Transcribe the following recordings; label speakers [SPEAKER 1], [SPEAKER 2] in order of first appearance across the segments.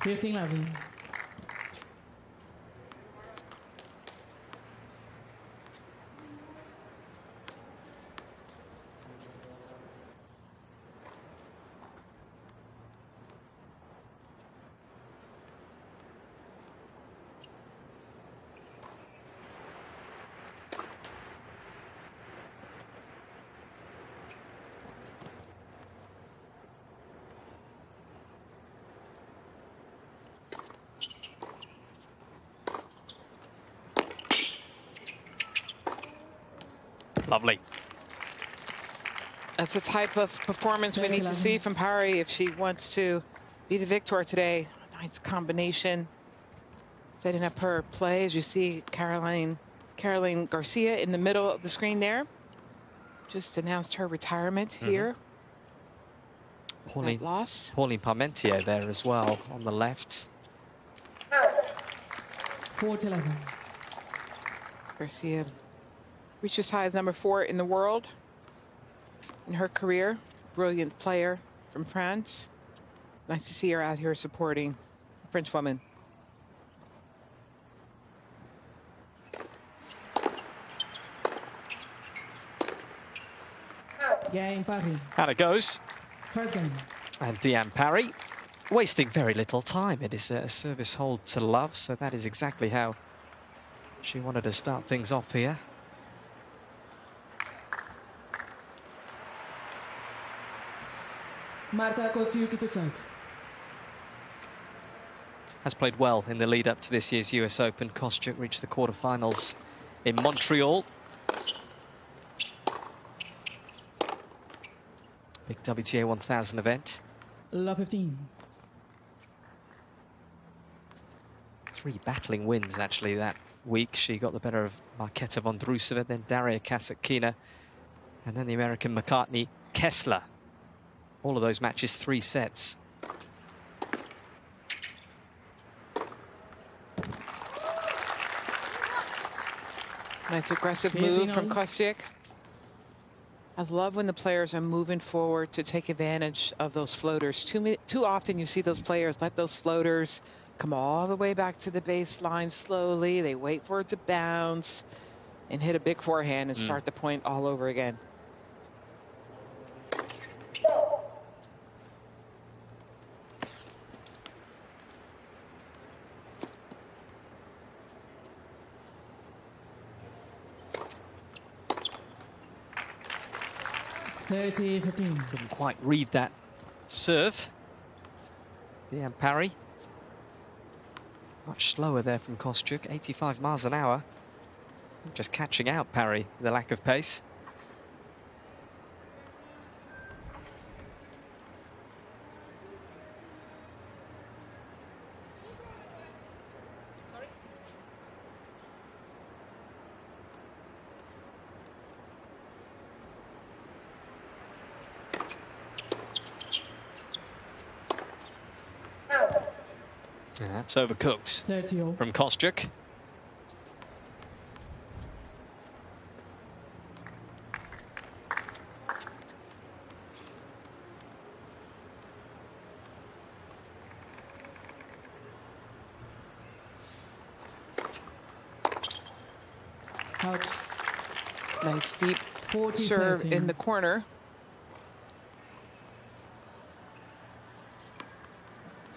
[SPEAKER 1] 15-11.
[SPEAKER 2] Lovely.
[SPEAKER 3] That's the type of performance we need to see from Parry if she wants to be the victor today. Nice combination. Setting up her play, as you see Caroline Garcia in the middle of the screen there. Just announced her retirement here.
[SPEAKER 2] Pauline
[SPEAKER 3] Parmentier
[SPEAKER 2] there as well on the left.
[SPEAKER 1] 4-11.
[SPEAKER 3] Garcia reached as high as #4 in the world in her career. Brilliant player from France. Nice to see her out here supporting a French woman.
[SPEAKER 1] Diane Parry.
[SPEAKER 2] Out it goes.
[SPEAKER 1] First game.
[SPEAKER 2] And Diane Parry wasting very little time. It is a service hold to love, so that is exactly how she wanted to start things off here.
[SPEAKER 1] Marta Kostyuk to serve.
[SPEAKER 2] Has played well in the lead up to this year's US Open. Kostyuk reached the quarterfinals in Montreal. Big WTA 1000 event.
[SPEAKER 1] Love 15.
[SPEAKER 2] 3 battling wins actually that week. She got the better of Marketa Vondrousova, then Daria Kasatkina, and then the American McCartney Kessler. All of those matches 3 sets.
[SPEAKER 3] Nice aggressive move from Kostyuk. I love when the players are moving forward to take advantage of those floaters. Too often you see those players let those floaters come all the way back to the baseline slowly. They wait for it to bounce and hit a big forehand and start the point all over again.
[SPEAKER 1] Didn't
[SPEAKER 2] quite read that serve. Diane Parry. Much slower there from Kostyuk, 85 miles an hour. Just catching out Parry, the lack of pace. Yeah, that's overcooked
[SPEAKER 1] 30-all.
[SPEAKER 2] from Kostyuk.
[SPEAKER 1] Out.
[SPEAKER 3] Nice deep
[SPEAKER 1] 40,
[SPEAKER 3] serve
[SPEAKER 1] 13.
[SPEAKER 3] in the corner.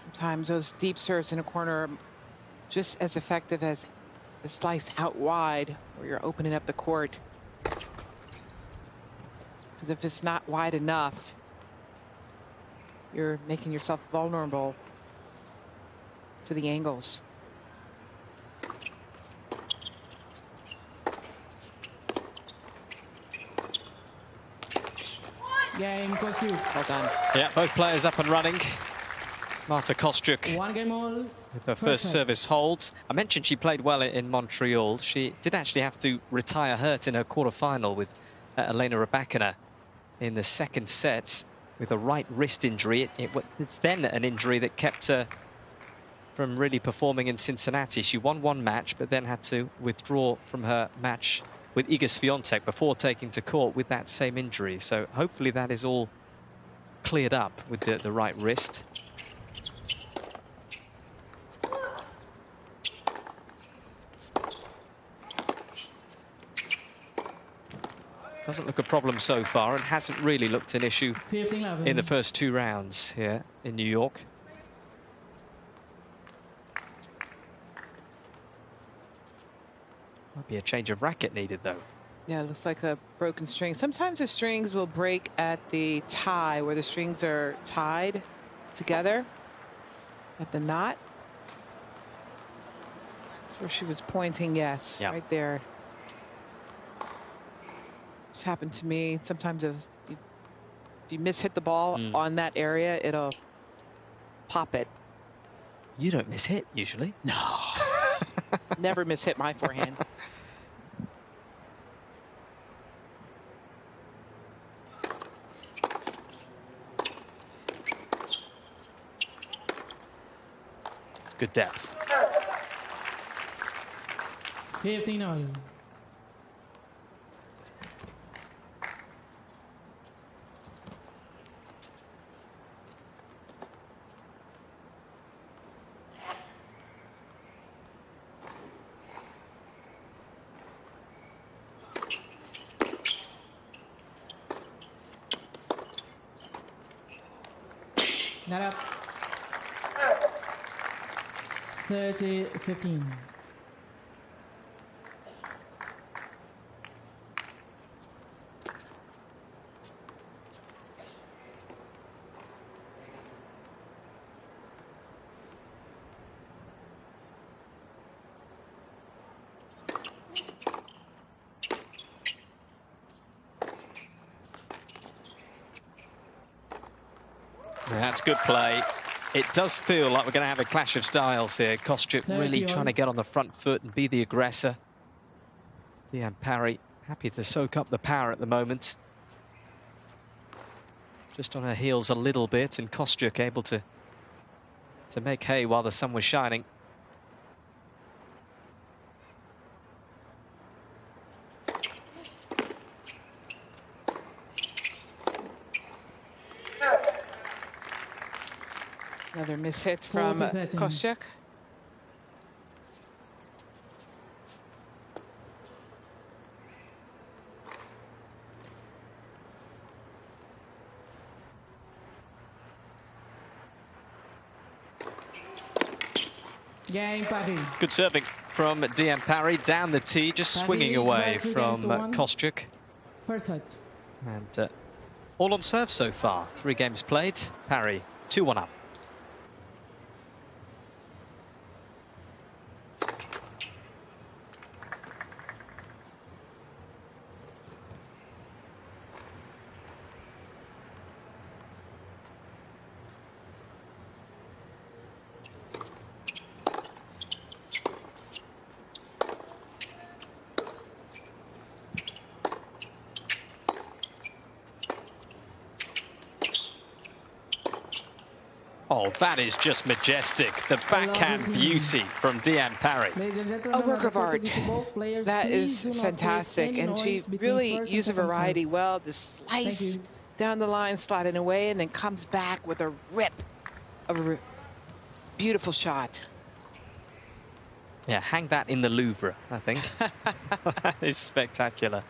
[SPEAKER 3] Sometimes those deep serves in a corner are just as effective as the slice out wide where you're opening up the court. Because if it's not wide enough, you're making yourself vulnerable to the angles.
[SPEAKER 1] Game Kostyuk.
[SPEAKER 3] Well done.
[SPEAKER 2] Yeah, both players up and running. Marta Kostyuk
[SPEAKER 1] 1 game all.
[SPEAKER 2] with her first service hold. I mentioned she played well in Montreal. She did actually have to retire hurt in her quarterfinal with Aryna Sabalenka in the second set with a right wrist injury. It's then an injury that kept her from really performing in Cincinnati. She won 1 match, but then had to withdraw from her match with Iga Swiatek before taking to court with that same injury. So hopefully that is all cleared up with the right wrist. Doesn't look a problem so far, and hasn't really looked an issue
[SPEAKER 1] 15-11.
[SPEAKER 2] in the first 2 rounds here in New York. Might be a change of racket needed, though.
[SPEAKER 3] Yeah, it looks like a broken string. Sometimes the strings will break at the tie, where the strings are tied together at the knot. That's where she was pointing, yes,
[SPEAKER 2] Yeah.
[SPEAKER 3] right there. It's happened to me. Sometimes if you miss-hit the ball on that area, it'll pop it.
[SPEAKER 2] You don't miss hit, usually.
[SPEAKER 3] No. Never miss-hit my forehand.
[SPEAKER 2] It's good depth.
[SPEAKER 1] 15-all. Not up. 30-15.
[SPEAKER 2] That's good play. It does feel like we're going to have a clash of styles here. Kostyuk really trying to get on the front foot and be the aggressor. Diane Parry happy to soak up the power at the moment. Just on her heels a little bit, and Kostyuk able to make hay while the sun was shining.
[SPEAKER 3] Another miss-hit from
[SPEAKER 1] 40-13.
[SPEAKER 3] Kostyuk.
[SPEAKER 1] Game, Parry.
[SPEAKER 2] Good serving from Diane Parry down the tee, just
[SPEAKER 1] Parry
[SPEAKER 2] swinging
[SPEAKER 1] is
[SPEAKER 2] away
[SPEAKER 1] right against
[SPEAKER 2] from
[SPEAKER 1] the one.
[SPEAKER 2] Kostyuk.
[SPEAKER 1] First set.
[SPEAKER 2] And all on serve so far. 3 games played. Parry 2-1 up. Oh, that is just majestic. The backhand beauty from Diane Parry.
[SPEAKER 3] A work of art. That is fantastic. And she really used a variety well. The slice down the line, sliding away, and then comes back with a rip of a beautiful shot.
[SPEAKER 2] Yeah, hang that in the Louvre, I think. That is spectacular.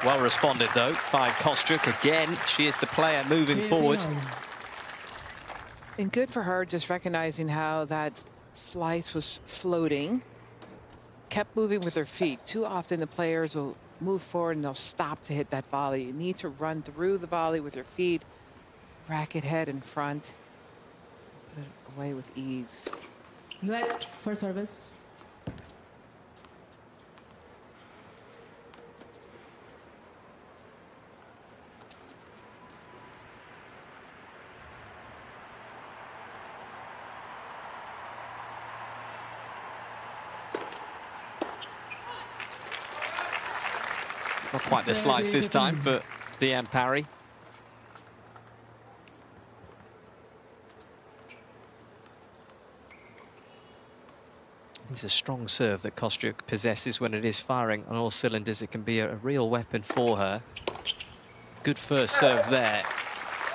[SPEAKER 2] Well responded, though, by Kostyuk. Again, she is the player moving forward.
[SPEAKER 3] And good for her, just recognizing how that slice was floating. Kept moving with her feet. Too often the players will move forward and they'll stop to hit that volley. You need to run through the volley with your feet. Racket head in front. Put it away with ease.
[SPEAKER 1] Let for service.
[SPEAKER 2] Not quite the slice this time for Diane Parry. It's a strong serve that Kostyuk possesses when it is firing on all cylinders. It can be a real weapon for her. Good first serve there.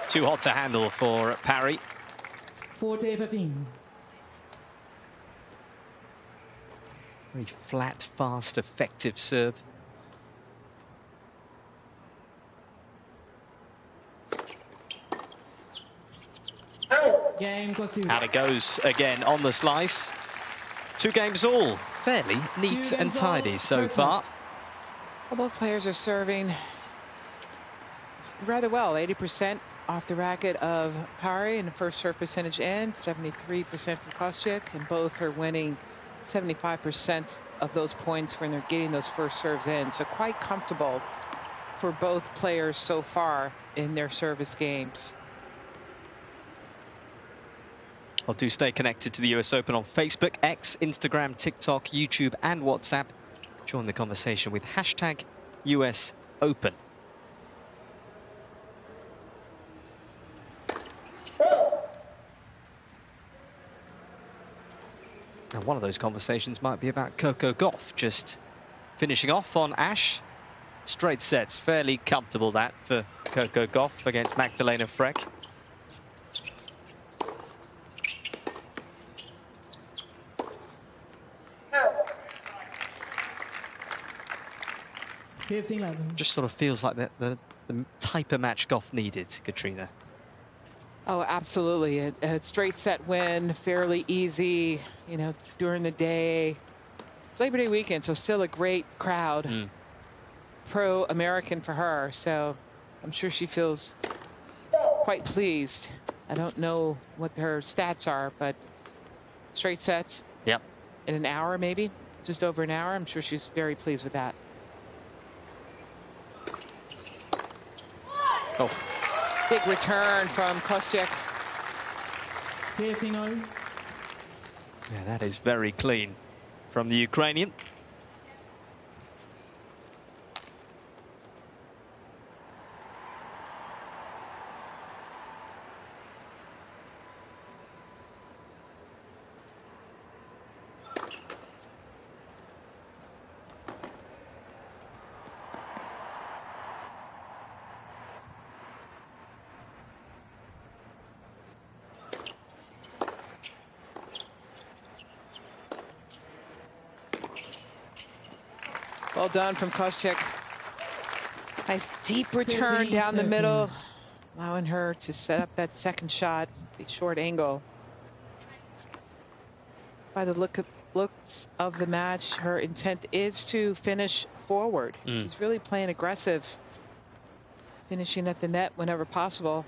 [SPEAKER 2] Too hot to handle for Parry.
[SPEAKER 1] 40-15.
[SPEAKER 2] Very flat, fast, effective serve.
[SPEAKER 1] Game Kostyuk.
[SPEAKER 2] Out it goes again on the slice. 2 games all. Fairly neat and tidy so far.
[SPEAKER 3] Well, both players are serving rather well. 80% off the racket of Parry in the first serve percentage and 73% from Kostyuk, and both are winning 75% of those points when they're getting those first serves in. So quite comfortable for both players so far in their service games.
[SPEAKER 2] Well, do stay connected to the US Open on Facebook, X, Instagram, TikTok, YouTube and WhatsApp. Join the conversation with hashtag US Open. And one of those conversations might be about Coco Gauff just finishing off on Ash. Straight sets, fairly comfortable that for Coco Gauff against Magdalena Freck. Just sort of feels like the type of match Gauff needed, Katrina.
[SPEAKER 3] Oh, absolutely. A straight set win, fairly easy, you know, during the day. It's Labor Day weekend, so still a great crowd. Pro-American for her, so I'm sure she feels quite pleased. I don't know what her stats are, but straight sets.
[SPEAKER 2] Yep.
[SPEAKER 3] In an hour, maybe, just over an hour. I'm sure she's very pleased with that.
[SPEAKER 2] Oh.
[SPEAKER 3] Big return from Kostyuk.
[SPEAKER 1] 15-0.
[SPEAKER 2] Yeah, that is very clean from the Ukrainian.
[SPEAKER 3] Well done from Kostyuk. Nice deep return down the middle, allowing her to set up that second shot, the short angle. By the looks of the match, her intent is to finish forward. She's really playing aggressive, finishing at the net whenever possible.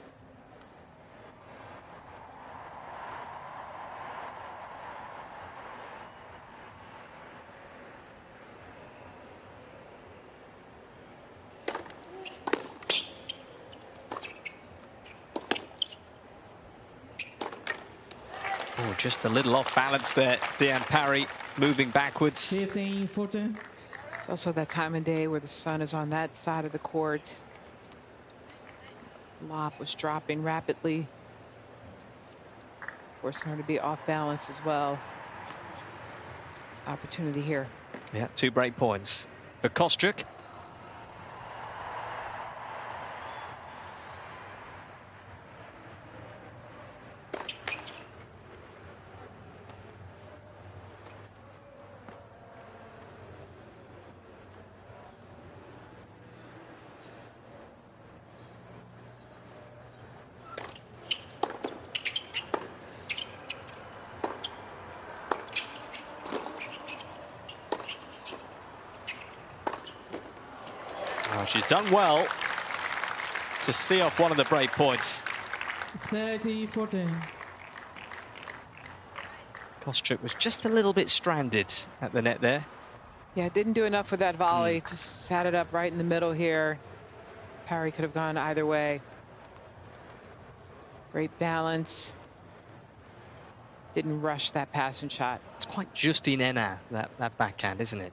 [SPEAKER 2] Oh, just a little off balance there. Diane Parry moving backwards.
[SPEAKER 1] 15-14.
[SPEAKER 3] It's also that time of day where the sun is on that side of the court. Lob was dropping rapidly, forcing her to be off balance as well. Opportunity here.
[SPEAKER 2] Yeah, 2 break points for Kostyuk. Oh, she's done well to see off one of the break points.
[SPEAKER 1] 30-14.
[SPEAKER 2] Kostyuk was just a little bit stranded at the net there.
[SPEAKER 3] Yeah, didn't do enough with that volley. Just sat it up right in the middle here. Parry could have gone either way. Great balance. Didn't rush that passing shot.
[SPEAKER 2] It's quite Justine Henin, that backhand, isn't it?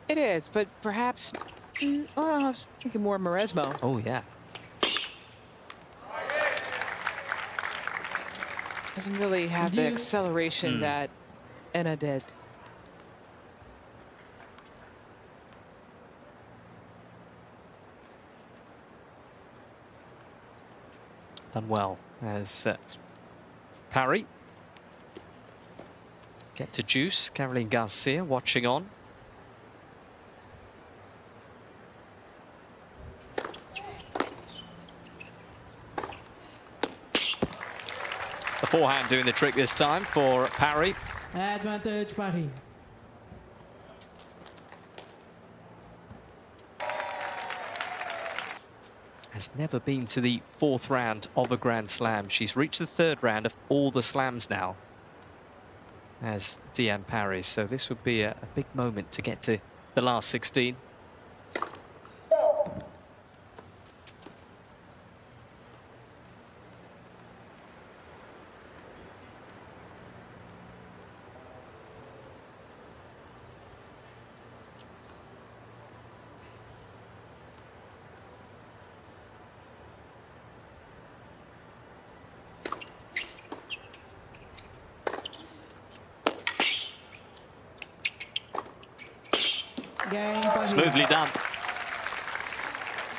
[SPEAKER 3] It is, but perhaps, well, I was thinking more Maresmo.
[SPEAKER 2] Oh, yeah.
[SPEAKER 3] Doesn't really have the acceleration that Henin did.
[SPEAKER 2] done well as Parry get to juice. Caroline Garcia watching on. The forehand doing the trick this time for Parry.
[SPEAKER 1] Advantage Parry.
[SPEAKER 2] Has never been to the 4th round of a Grand Slam. She's reached the 3rd round of all the slams now as Diane Parry. So this would be a big moment to get to the last 16.
[SPEAKER 1] Game Parry.
[SPEAKER 2] Smoothly done.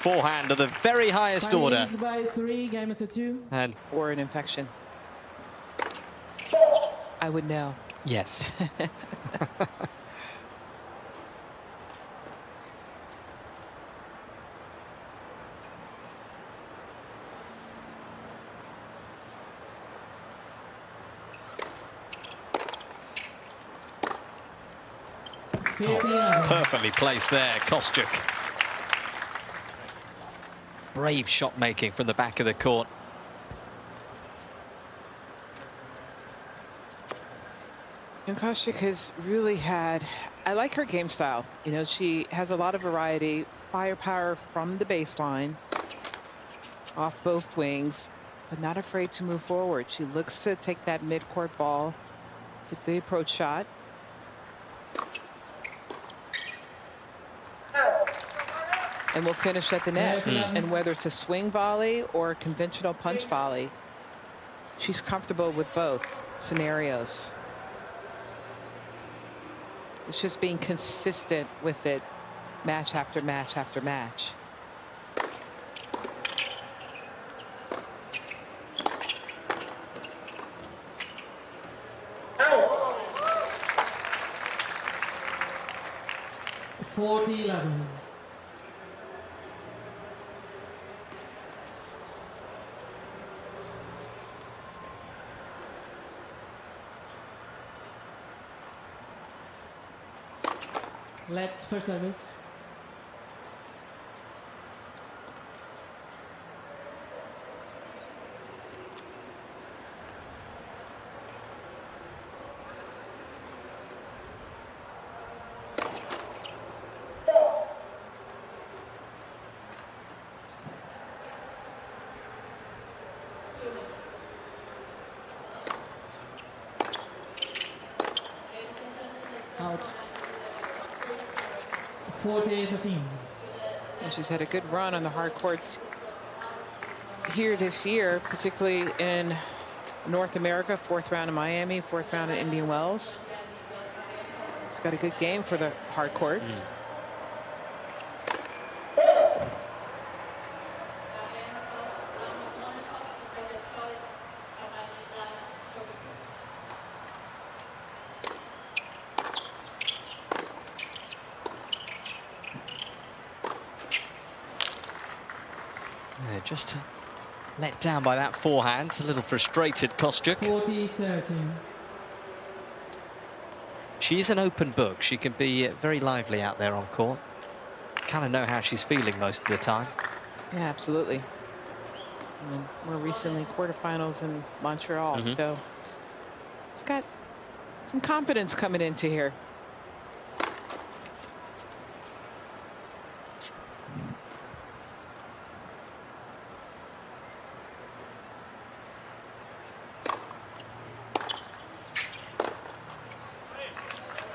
[SPEAKER 2] Forehand of the very highest
[SPEAKER 1] Parry
[SPEAKER 2] order.
[SPEAKER 1] leads by 3, game is a 2.
[SPEAKER 2] And
[SPEAKER 3] Or an infection. I would know.
[SPEAKER 2] yes. Perfectly placed there, Kostyuk. Brave shot making from the back of the court.
[SPEAKER 3] And Kostyuk has really had, I like her game style. You know, she has a lot of variety, firepower from the baseline, off both wings, but not afraid to move forward. She looks to take that mid-court ball with the approach shot. And we'll finish at the net. And whether it's a swing volley or a conventional punch volley, she's comfortable with both scenarios. It's just being consistent with it match after match after match.
[SPEAKER 1] Oh. 40-11. Left for service. Out. 40-15.
[SPEAKER 3] And she's had a good run on the hard courts here this year, particularly in North America. 4th round in Miami, 4th round in Indian Wells. She's got a good game for the hard courts.
[SPEAKER 2] Yeah, just let down by that forehand. A little frustrated, Kostyuk.
[SPEAKER 1] 40-13.
[SPEAKER 2] She's an open book. She can be very lively out there on court. Kind of know how she's feeling most of the time.
[SPEAKER 3] Yeah, absolutely. And more recently, quarterfinals in Montreal. So it's got some confidence coming into here.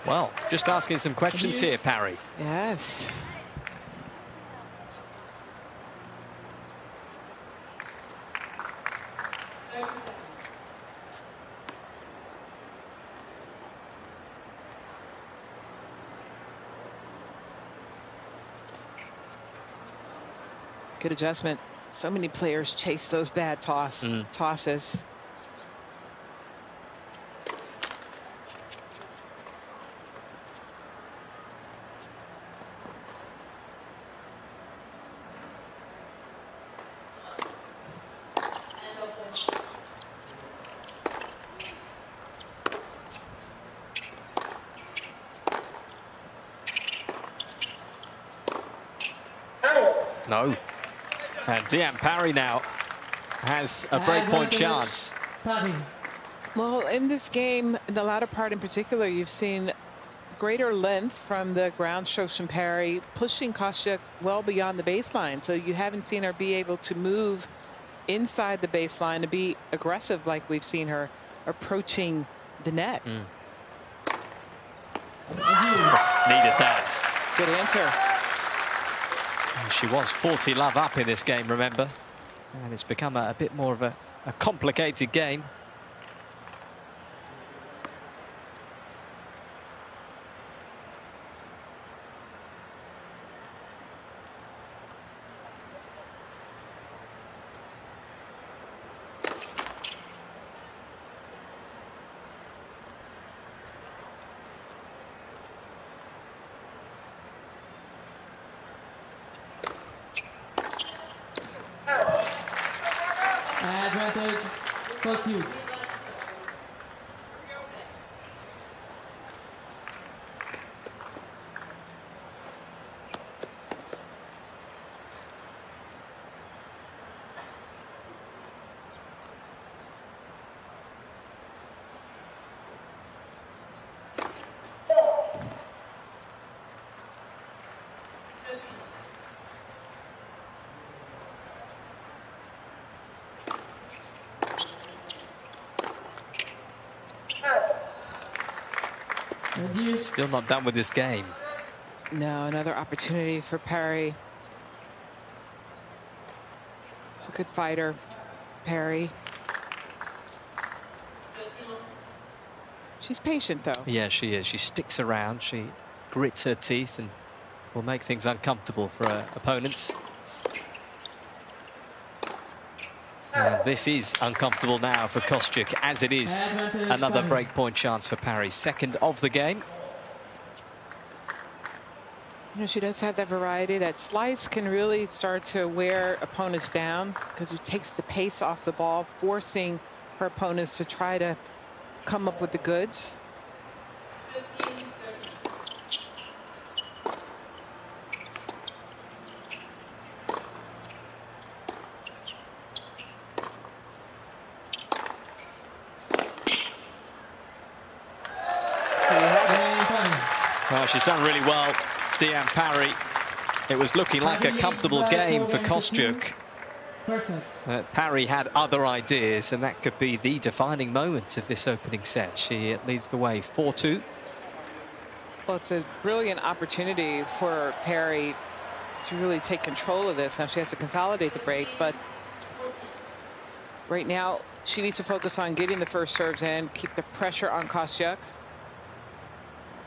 [SPEAKER 2] Well, just asking some questions here, Parry.
[SPEAKER 3] Yes. Good adjustment. So many players chase those bad tosses.
[SPEAKER 2] No. And Diane Parry now has a breakpoint chance.
[SPEAKER 1] Parry.
[SPEAKER 3] Well, in this game, in the latter part in particular, you've seen greater length from the ground strokes from Parry, pushing Kostyuk well beyond the baseline. So you haven't seen her be able to move inside the baseline to be aggressive like we've seen her approaching the net.
[SPEAKER 2] Needed that.
[SPEAKER 3] Good answer.
[SPEAKER 2] She was 40 love up in this game, remember? And it's become a bit more of a complicated game.
[SPEAKER 1] Advantage, Kostyuk.
[SPEAKER 2] Still not done with this game.
[SPEAKER 3] No, another opportunity for Parry. It's a good fighter, Parry. She's patient, though.
[SPEAKER 2] Yeah, she is. She sticks around. She grits her teeth and will make things uncomfortable for her opponents. And this is uncomfortable now for Kostyuk, as it is another breakpoint chance for Parry. Second of the game.
[SPEAKER 3] You know, she does have that variety. That slice can really start to wear opponents down because it takes the pace off the ball, forcing her opponents to try to come up with the goods.
[SPEAKER 2] Well, she's done really well, Diane Parry. It was looking like a comfortable game for Kostyuk. Parry had other ideas, and that could be the defining moment of this opening set. She leads the way 4-2.
[SPEAKER 3] Well, it's a brilliant opportunity for Parry to really take control of this. Now she has to consolidate the break, but right now she needs to focus on getting the first serves in, keep the pressure on Kostyuk,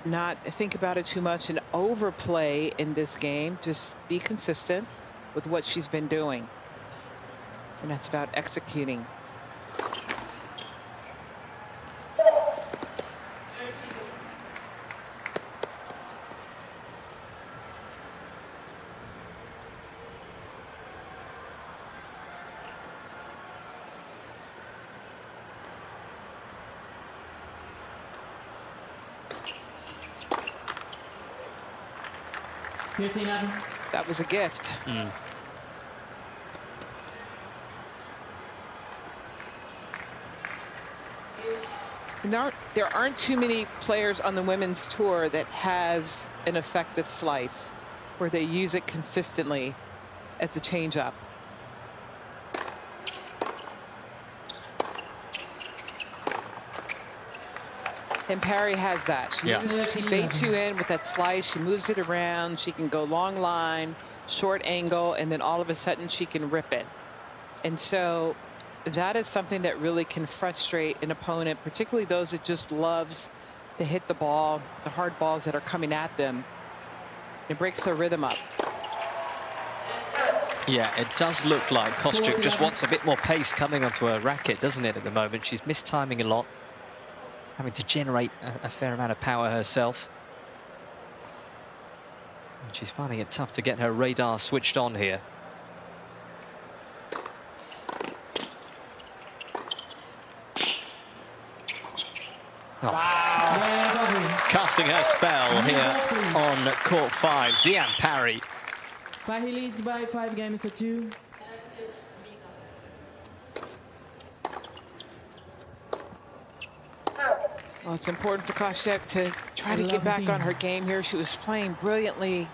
[SPEAKER 3] not think about it too much and overplay in this game. Just be consistent with what she's been doing. And that's about executing. That was a gift. There aren't too many players on the women's tour that has an effective slice where they use it consistently as a change-up. And Parry has that. She baits you in with that slice. She moves it around. She can go long line, short angle, and then all of a sudden she can rip it. And so that is something that really can frustrate an opponent, particularly those that just loves to hit the ball, the hard balls that are coming at them. It breaks their rhythm up.
[SPEAKER 2] Yeah, it does look like Kostyuk just wants a bit more pace coming onto her racket, doesn't it, at the moment? She's mistiming a lot, having to generate a fair amount of power herself. And she's finding it tough to get her radar switched on here. Oh.
[SPEAKER 1] Wow.
[SPEAKER 2] Casting her spell here on court 5. Diane Parry.
[SPEAKER 1] He leads by 5 games to 2.
[SPEAKER 3] Well, it's important for Kostyuk to try to get back on her game here. She was playing brilliantly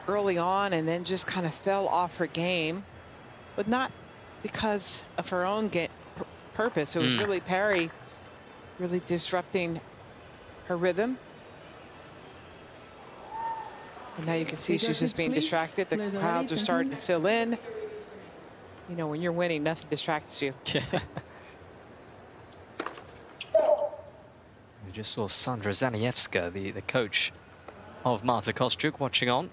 [SPEAKER 3] early on and then just kind of fell off her game, but not because of her own purpose. It was really Parry really disrupting her rhythm. And now you can see she's just being distracted. The crowds are starting to fill in. You know, when you're winning, nothing distracts you.
[SPEAKER 2] We just saw Sandra Zaniewska, the coach of Marta Kostyuk, watching on.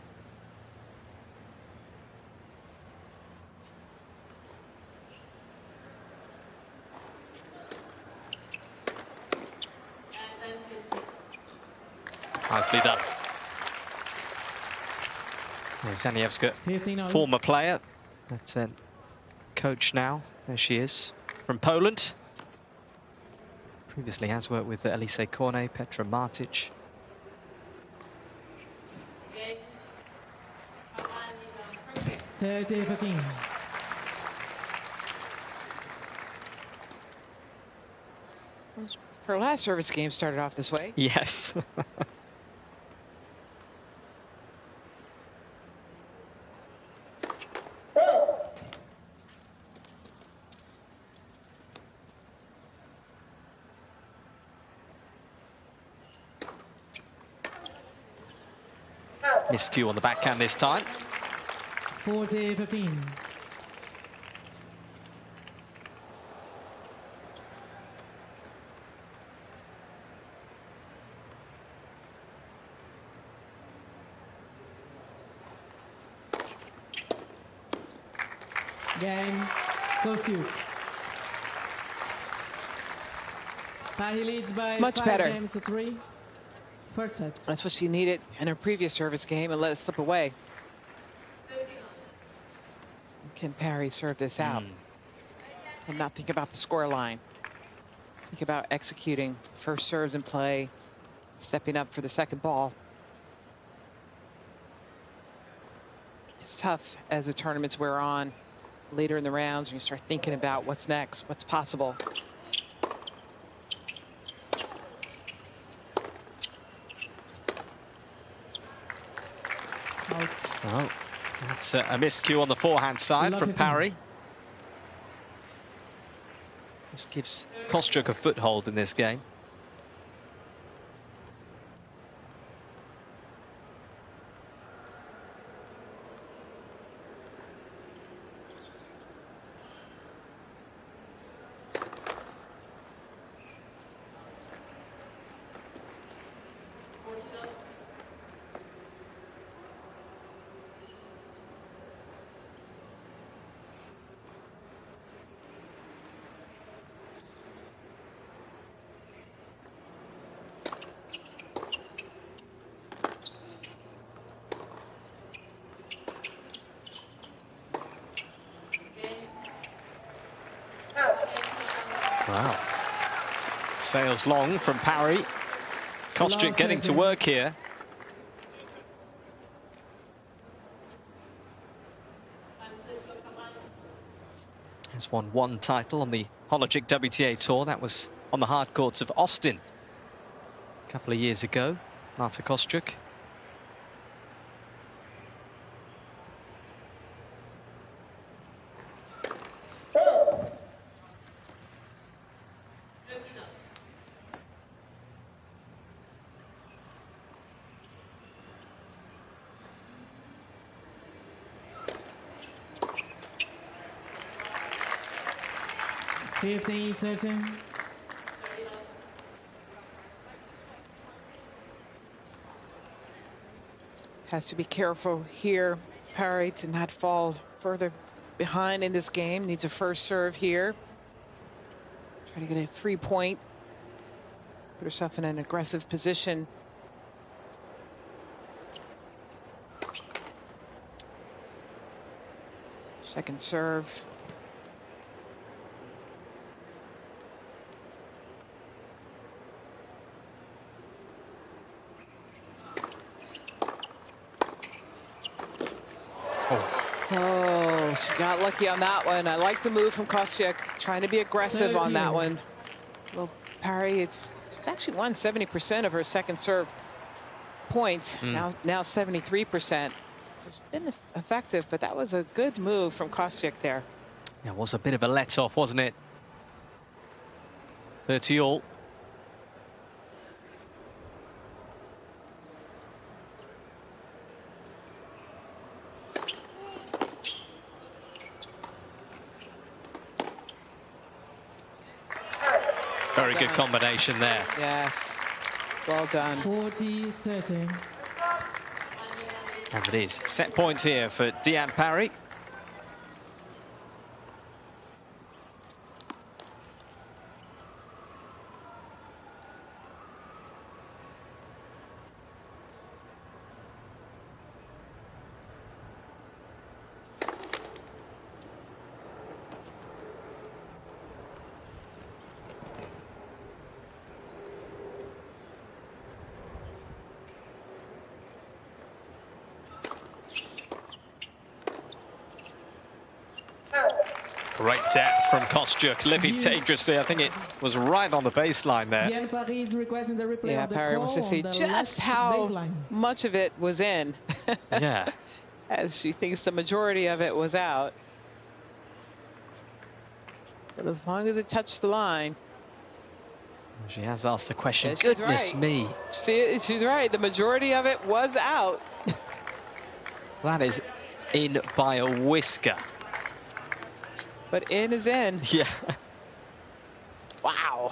[SPEAKER 2] Nicely done. Zaniewska, former player, but coach now. There she is, from Poland. Previously has worked with Elise Cornet, Petra Martic.
[SPEAKER 3] Her last service game started off this way.
[SPEAKER 2] Yes. Miscue on the backhand this time.
[SPEAKER 1] 40-15. Game Kostyuk. He leads by
[SPEAKER 3] Much
[SPEAKER 1] 5
[SPEAKER 3] better.
[SPEAKER 1] games to 3. First set.
[SPEAKER 3] That's what she needed in her previous service game and let it slip away. Can Parry serve this out and not think about the score line? Think about executing first serves in play, stepping up for the second ball. It's tough as the tournaments wear on later in the rounds and you start thinking about what's next, what's possible.
[SPEAKER 2] Oh, that's a miscue on the forehand side from Parry. Just gives Kostyuk a foothold in this game. Wow. Sails long from Parry. Kostyuk getting to work here. Has won 1 title on the Hologic WTA Tour. That was on the hard courts of Austin a couple of years ago. Marta Kostyuk.
[SPEAKER 1] $15-13.
[SPEAKER 3] Has to be careful here Parry to not fall further behind in this game. Needs a first serve here. Trying to get a free point. Put herself in an aggressive position. Second serve. Oh, she got lucky on that one. I like the move from Kostyuk, trying to be aggressive on that one. Well, Parry, it's actually won 70% of her second serve points. Now 73%. It's been effective, but that was a good move from Kostyuk there.
[SPEAKER 2] Yeah, it was a bit of a let-off, wasn't it? 30-all. Very good combination there.
[SPEAKER 3] Yes. Well done.
[SPEAKER 1] 40-13.
[SPEAKER 2] And it is set points here for Diane Parry. Great depth from Kostyuk, living dangerously. I think it was right on the baseline there.
[SPEAKER 1] Diane Parry is requesting the replay
[SPEAKER 3] Yeah,
[SPEAKER 1] of the
[SPEAKER 3] Parry
[SPEAKER 1] call
[SPEAKER 3] wants to
[SPEAKER 1] on
[SPEAKER 3] see
[SPEAKER 1] the
[SPEAKER 3] just
[SPEAKER 1] left
[SPEAKER 3] how
[SPEAKER 1] baseline.
[SPEAKER 3] much of it was in.
[SPEAKER 2] Yeah.
[SPEAKER 3] As she thinks the majority of it was out. But as long as it touched the line.
[SPEAKER 2] She has asked the question,
[SPEAKER 3] Yeah, she's
[SPEAKER 2] goodness
[SPEAKER 3] right.
[SPEAKER 2] me.
[SPEAKER 3] She's right. The majority of it was out.
[SPEAKER 2] That is in by a whisker.
[SPEAKER 3] But in is in.
[SPEAKER 2] Yeah.
[SPEAKER 3] Wow.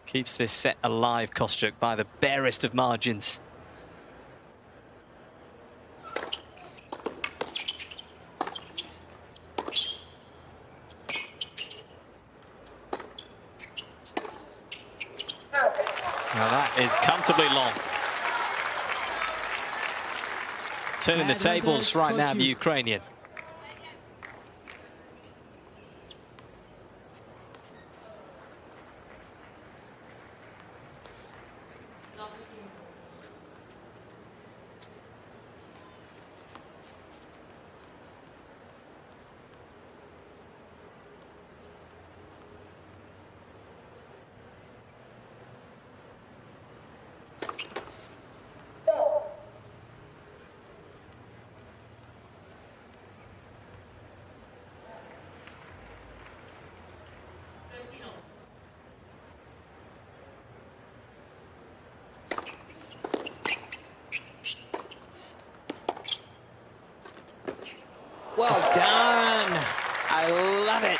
[SPEAKER 2] Keeps this set alive, Kostyuk, by the barest of margins. Now that is comfortably long. Turning the tables right now, the Ukrainian.
[SPEAKER 3] Well done. I love it.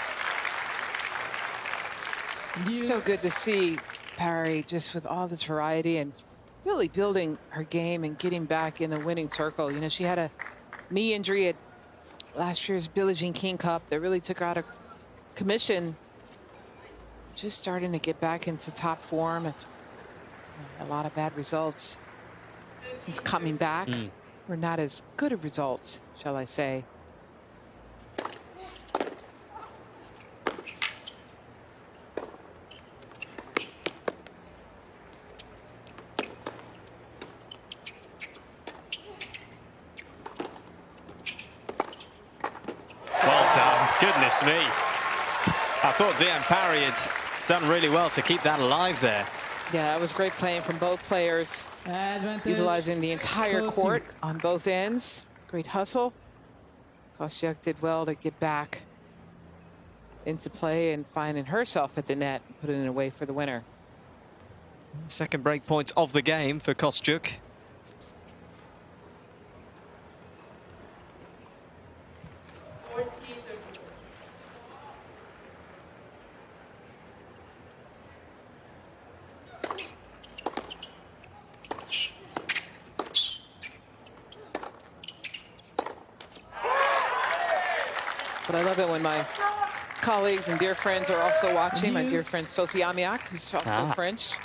[SPEAKER 3] So good to see Parry just with all this variety and really building her game and getting back in the winning circle. You know, she had a knee injury at last year's Billie Jean King Cup that really took her out of commission. Just starting to get back into top form. It's a lot of bad results since coming back. Or not as good of results, shall I say.
[SPEAKER 2] Goodness me. I thought Diane Parry had done really well to keep that alive there.
[SPEAKER 3] Yeah, that was great playing from both players.
[SPEAKER 1] Advantage.
[SPEAKER 3] Utilizing the entire
[SPEAKER 1] Kostyuk.
[SPEAKER 3] court on both ends. Great hustle. Kostyuk did well to get back into play and finding herself at the net, putting it away for the winner.
[SPEAKER 2] Second break point of the game for Kostyuk.
[SPEAKER 3] But I love it when my colleagues and dear friends are also watching. My dear
[SPEAKER 1] News.
[SPEAKER 3] friend Sophie Amiak, who's also French,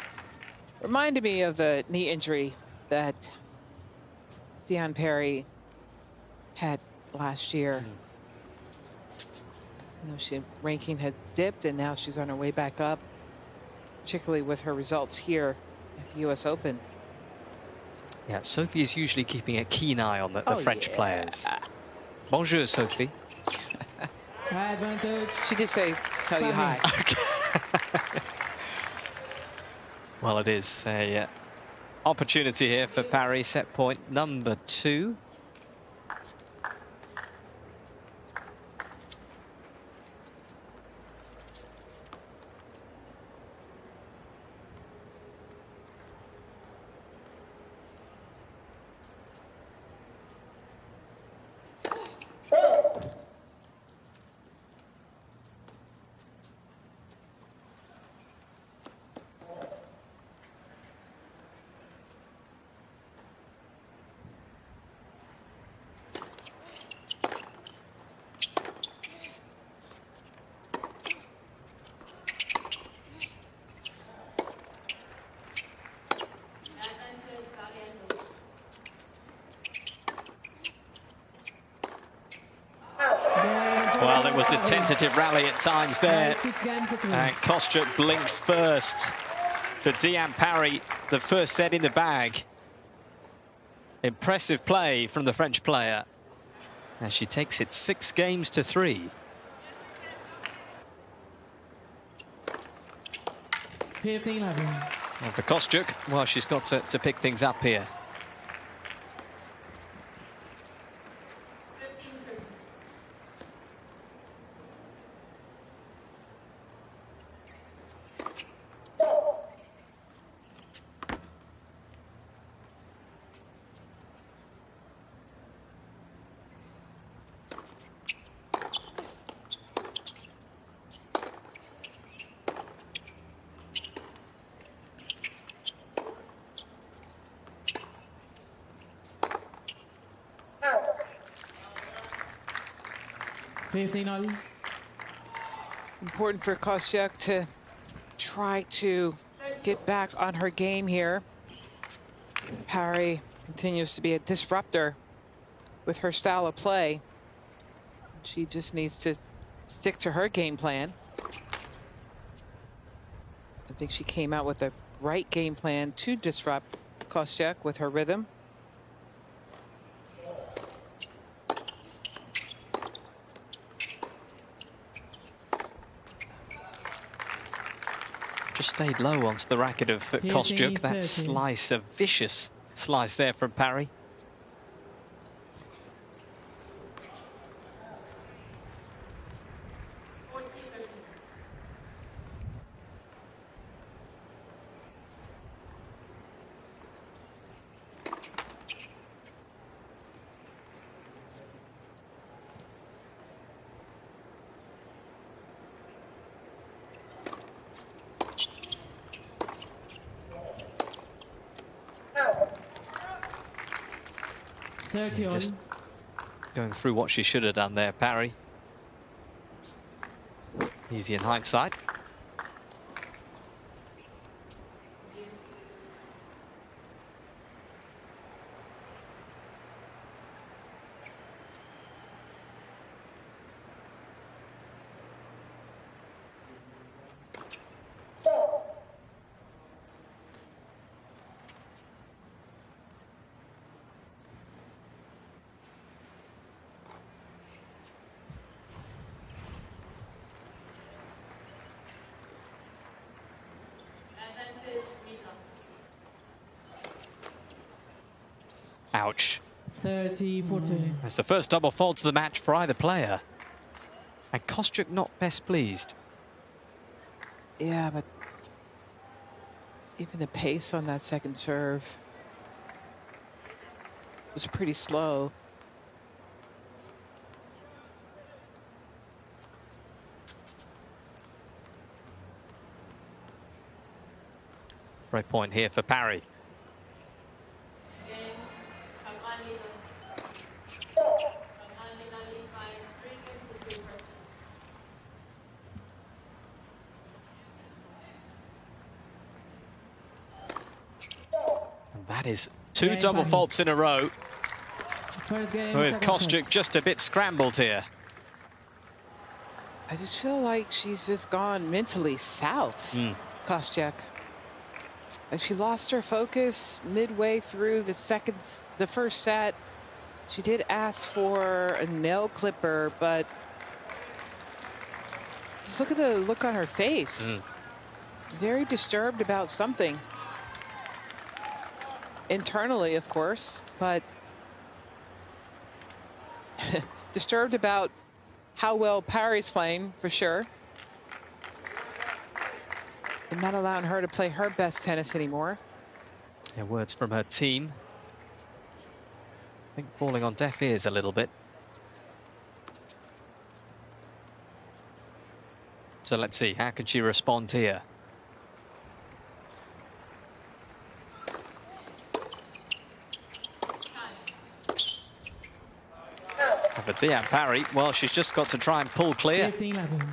[SPEAKER 3] reminded me of the knee injury that Diane Parry had last year. You know, she ranking had dipped, and now she's on her way back up, particularly with her results here at the US Open.
[SPEAKER 2] Yeah, Sophie is usually keeping a keen eye on the French players. Bonjour, Sophie.
[SPEAKER 1] Advantage.
[SPEAKER 3] She did say, tell you hi.
[SPEAKER 2] Well, it is a opportunity here for Parry, set point number 2. Well, it was a tentative rally at times there. And Kostyuk blinks first for Diane Parry. The first set in the bag. Impressive play from the French player. And she takes it 6-3.
[SPEAKER 1] 15-11.
[SPEAKER 2] And for Kostyuk, well, she's got to pick things up here.
[SPEAKER 3] Important for Kostyuk to try to get back on her game here. Parry continues to be a disruptor with her style of play. She just needs to stick to her game plan. I think she came out with the right game plan to disrupt Kostyuk with her rhythm.
[SPEAKER 2] Just stayed low onto the racket of Kostyuk. That slice, a vicious slice there from Parry. Just going through what she should have done there, Parry. Easy in hindsight. Ouch.
[SPEAKER 1] 30-14.
[SPEAKER 2] That's the first double fault to the match for either player. And Kostyuk not best pleased.
[SPEAKER 3] Yeah, but even the pace on that second serve was pretty slow.
[SPEAKER 2] Break point here for Parry. That is two
[SPEAKER 1] Diane
[SPEAKER 2] double
[SPEAKER 1] Parry.
[SPEAKER 2] faults in a row,
[SPEAKER 1] First game,
[SPEAKER 2] with
[SPEAKER 1] second
[SPEAKER 2] Kostyuk
[SPEAKER 1] set.
[SPEAKER 2] just a bit scrambled here.
[SPEAKER 3] I just feel like she's just gone mentally south, Kostyuk. Like she lost her focus midway through the first set. She did ask for a nail clipper, but just look at the look on her face. Very disturbed about something. Internally, of course, but disturbed about how well Parry's playing, for sure. And not allowing her to play her best tennis anymore.
[SPEAKER 2] Yeah, words from her team. I think falling on deaf ears a little bit. So let's see, how can she respond here? But Diane Parry, well, she's just got to try and pull clear.
[SPEAKER 1] 15-11.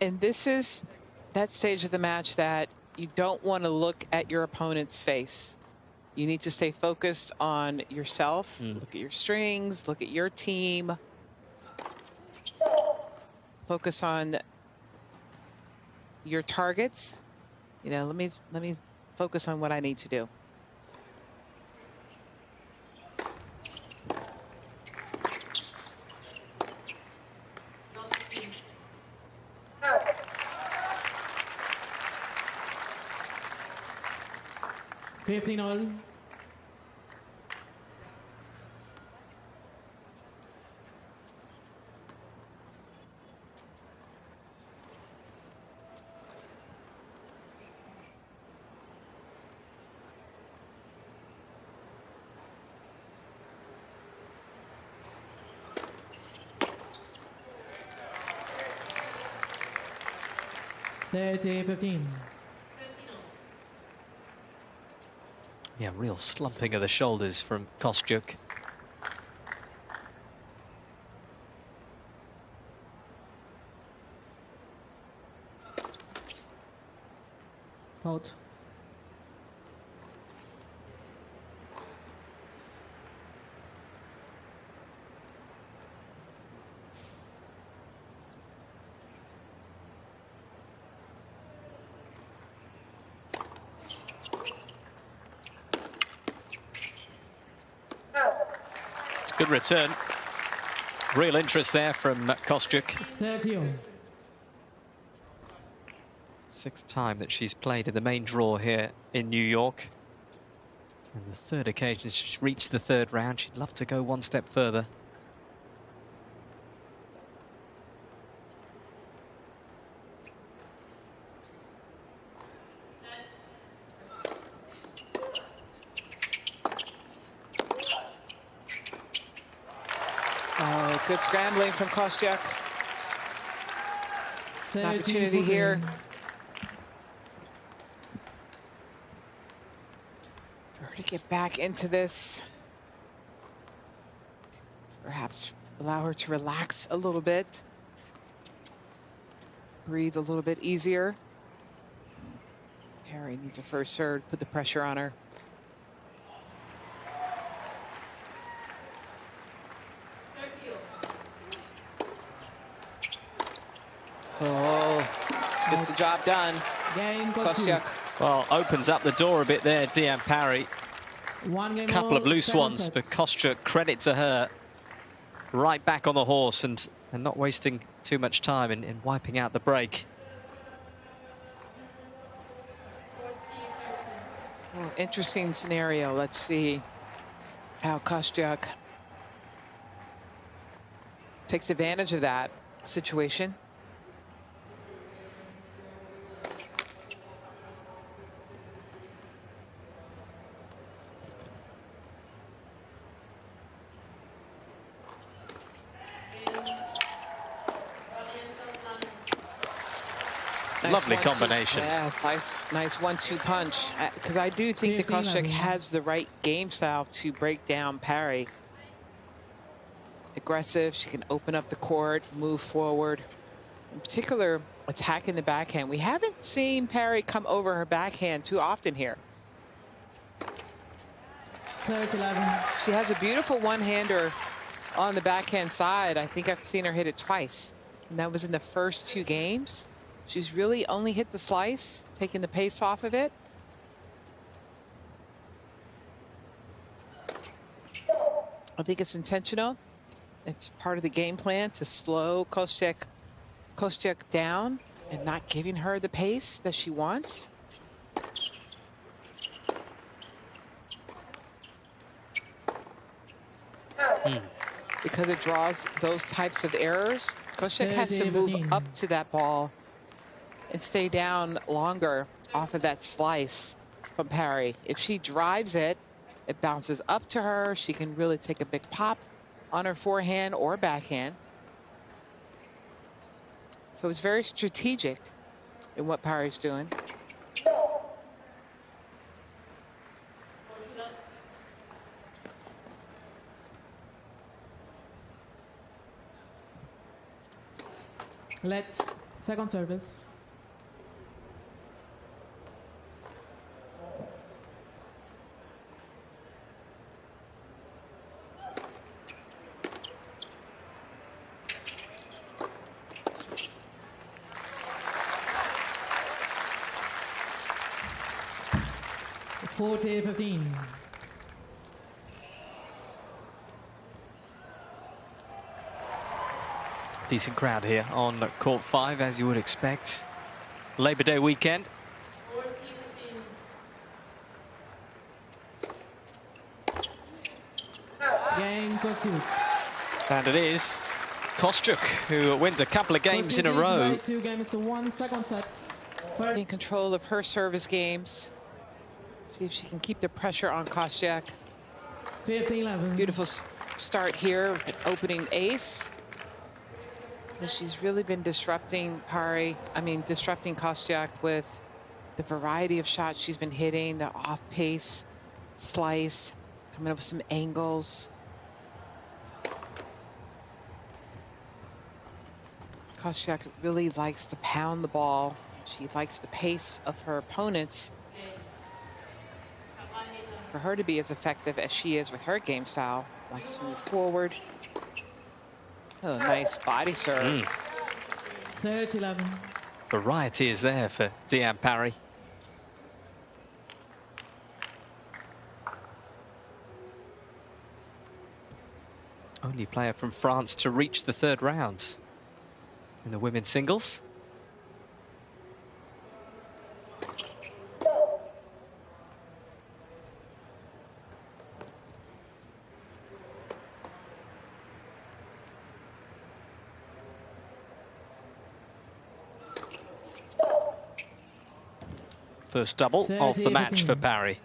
[SPEAKER 3] And this is that stage of the match that you don't want to look at your opponent's face. You need to stay focused on yourself. Look at your strings, look at your team. Focus on your targets. You know, let me focus on what I need to do.
[SPEAKER 1] Fifteen all. Thirty, 15.
[SPEAKER 2] Yeah, real slumping of the shoulders from Kostyuk.
[SPEAKER 1] Fault.
[SPEAKER 2] Good return. Real interest there from Kostyuk.
[SPEAKER 1] 30 all.
[SPEAKER 2] Sixth time that she's played in the main draw here in New York. And the third occasion she's reached the third round. She'd love to go one step further.
[SPEAKER 3] Oh, good scrambling from Kostyuk. An opportunity here for her to get back into this. Perhaps allow her to relax a little bit. Breathe a little bit easier. Parry needs a first serve, put the pressure on her. Oh, gets the job done.
[SPEAKER 1] Game
[SPEAKER 3] Kostyuk.
[SPEAKER 2] Well, opens up the door a bit there, Diane Parry.
[SPEAKER 1] One game
[SPEAKER 2] Couple
[SPEAKER 1] all,
[SPEAKER 2] of loose
[SPEAKER 1] second
[SPEAKER 2] ones
[SPEAKER 1] set.
[SPEAKER 2] for Kostyuk. Credit to her. Right back on the horse and not wasting too much time in wiping out the break.
[SPEAKER 3] Well, interesting scenario. Let's see how Kostyuk takes advantage of that situation.
[SPEAKER 2] Lovely combination.
[SPEAKER 3] Yes, nice 1-2 punch. Because I do think that Kostyuk has the right game style to break down Parry. Aggressive, she can open up the court, move forward. In particular, attacking the backhand. We haven't seen Parry come over her backhand too often here.
[SPEAKER 1] 30-11.
[SPEAKER 3] She has a beautiful one-hander on the backhand side. I think I've seen her hit it twice, and that was in the first 2 games. She's really only hit the slice, taking the pace off of it. I think it's intentional. It's part of the game plan to slow Kostyuk down and not giving her the pace that she wants. Because it draws those types of errors, Kostyuk has to move up to that ball and stay down longer off of that slice from Parry. If she drives it, it bounces up to her. She can really take a big pop on her forehand or backhand. So it's very strategic in what Parry's doing.
[SPEAKER 1] Let second service. (40-15).
[SPEAKER 2] Decent crowd here on court 5, as you would expect. Labor Day weekend.
[SPEAKER 1] Game Kostyuk.
[SPEAKER 2] And it is Kostyuk who wins a couple of games in a row.
[SPEAKER 1] 2 games to 1, second set.
[SPEAKER 3] In control of her service games. See if she can keep the pressure on Kostyuk.
[SPEAKER 1] 15-11.
[SPEAKER 3] Beautiful start here with the opening ace. And she's really been disrupting disrupting Kostyuk with the variety of shots she's been hitting, the off-pace slice, coming up with some angles. Kostyuk really likes to pound the ball. She likes the pace of her opponents. For her to be as effective as she is with her game style, likes to move forward. Oh, nice body serve.
[SPEAKER 1] 30-11.
[SPEAKER 2] Variety is there for Diane Parry. Only player from France to reach the 3rd round in the women's singles. First double of the match for Parry.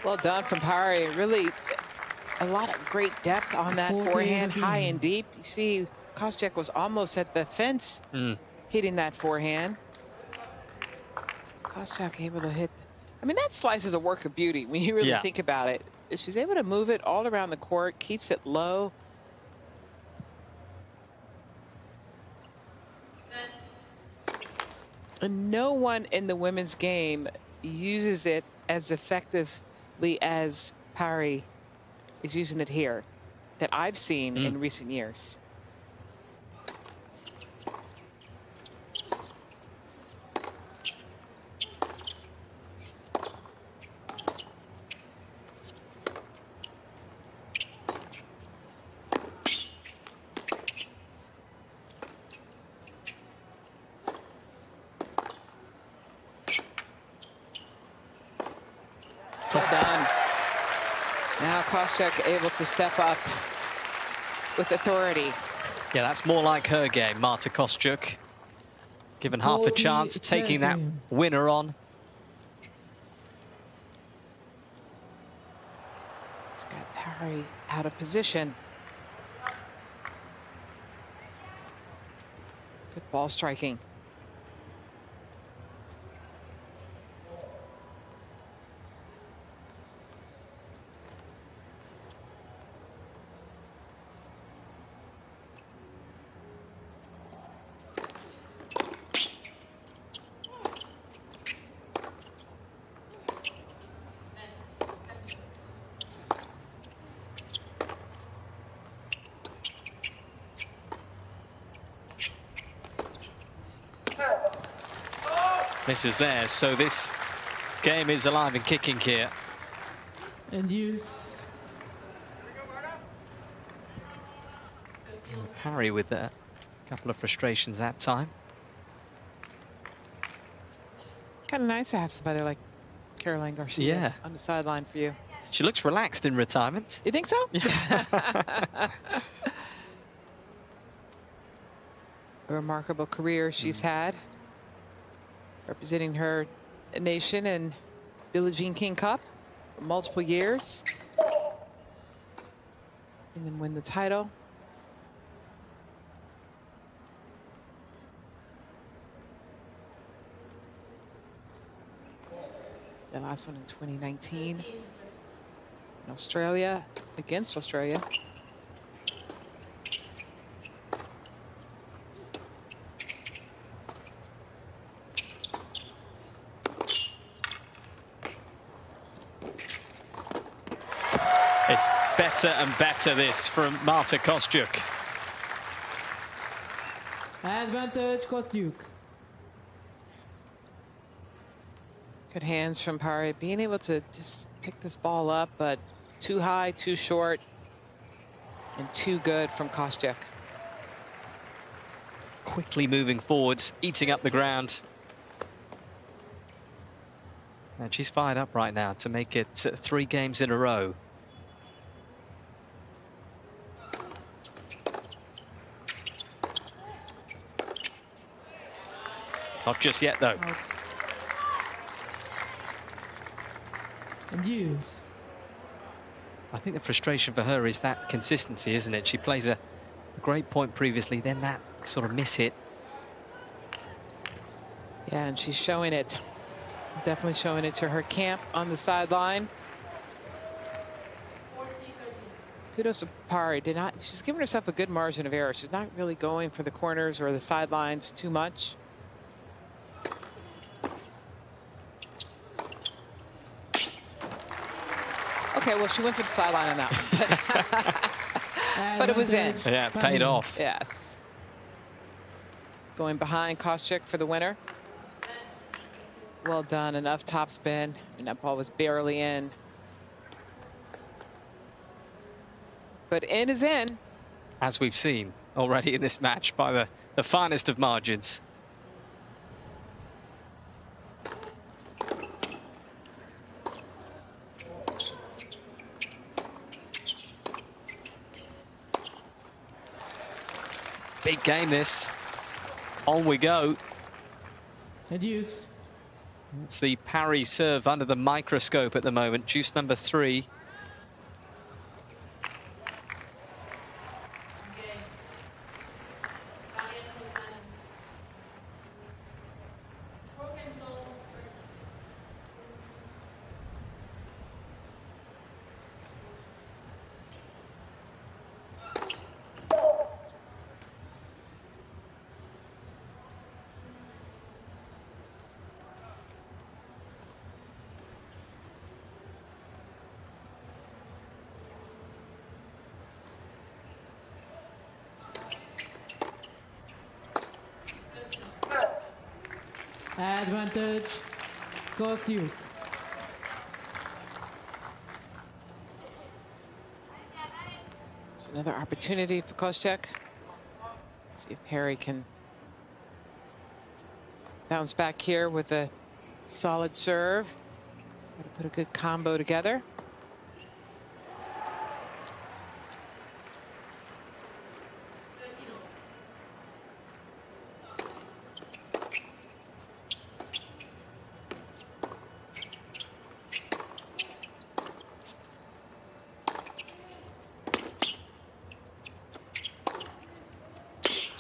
[SPEAKER 3] Well done from Parry. Really a lot of great depth on that forehand, high and deep. You see Kostyuk was almost at the fence hitting that forehand. Kostyuk able to hit. I mean, that slice is a work of beauty when you really think about it. She's able to move it all around the court, keeps it low. And no one in the women's game uses it as effectively as Parry is using it here that I've seen in recent years. Done. Now Kostyuk able to step up with authority.
[SPEAKER 2] Yeah, that's more like her game, Marta Kostyuk. given half a chance, taking that winner on.
[SPEAKER 3] She's got Parry out of position. Good ball striking.
[SPEAKER 2] Misses there, so this game is alive and kicking here.
[SPEAKER 1] And use.
[SPEAKER 2] Parry with a couple of frustrations that time.
[SPEAKER 3] Kind of nice to have somebody like Caroline Garcia on the sideline for you.
[SPEAKER 2] She looks relaxed in retirement.
[SPEAKER 3] You think so?
[SPEAKER 2] Yeah.
[SPEAKER 3] A remarkable career she's had, representing her nation in Billie Jean King Cup for multiple years, and then win the title. The last one in 2019 in Australia, against Australia.
[SPEAKER 2] It's better and better, this, from Marta Kostyuk.
[SPEAKER 1] Advantage Kostyuk.
[SPEAKER 3] Good hands from Parry, being able to just pick this ball up, but too high, too short, and too good from Kostyuk.
[SPEAKER 2] Quickly moving forwards, eating up the ground. And she's fired up right now to make it 3 games in a row. Not just yet, though.
[SPEAKER 1] Out. And use.
[SPEAKER 2] I think the frustration for her is that consistency, isn't it? She plays a great point previously, then that sort of miss hit.
[SPEAKER 3] Yeah, and she's showing it. Definitely showing it to her camp on the sideline. Kudos to Parry. She's given herself a good margin of error. She's not really going for the corners or the sidelines too much. Okay, well, she went for the sideline on that one. But it was in.
[SPEAKER 2] Yeah, it paid off.
[SPEAKER 3] Yes. Going behind Kostyuk for the winner. Well done. Enough topspin. And that ball was barely in. But in is in.
[SPEAKER 2] As we've seen already in this match by the finest of margins. Big game, this. On we go.
[SPEAKER 1] And use.
[SPEAKER 2] It's the Parry serve under the microscope at the moment. Juice number 3.
[SPEAKER 1] Advantage Kostyuk.
[SPEAKER 3] So another opportunity for Kostyuk. See if Parry can bounce back here with a solid serve. Got to put a good combo together.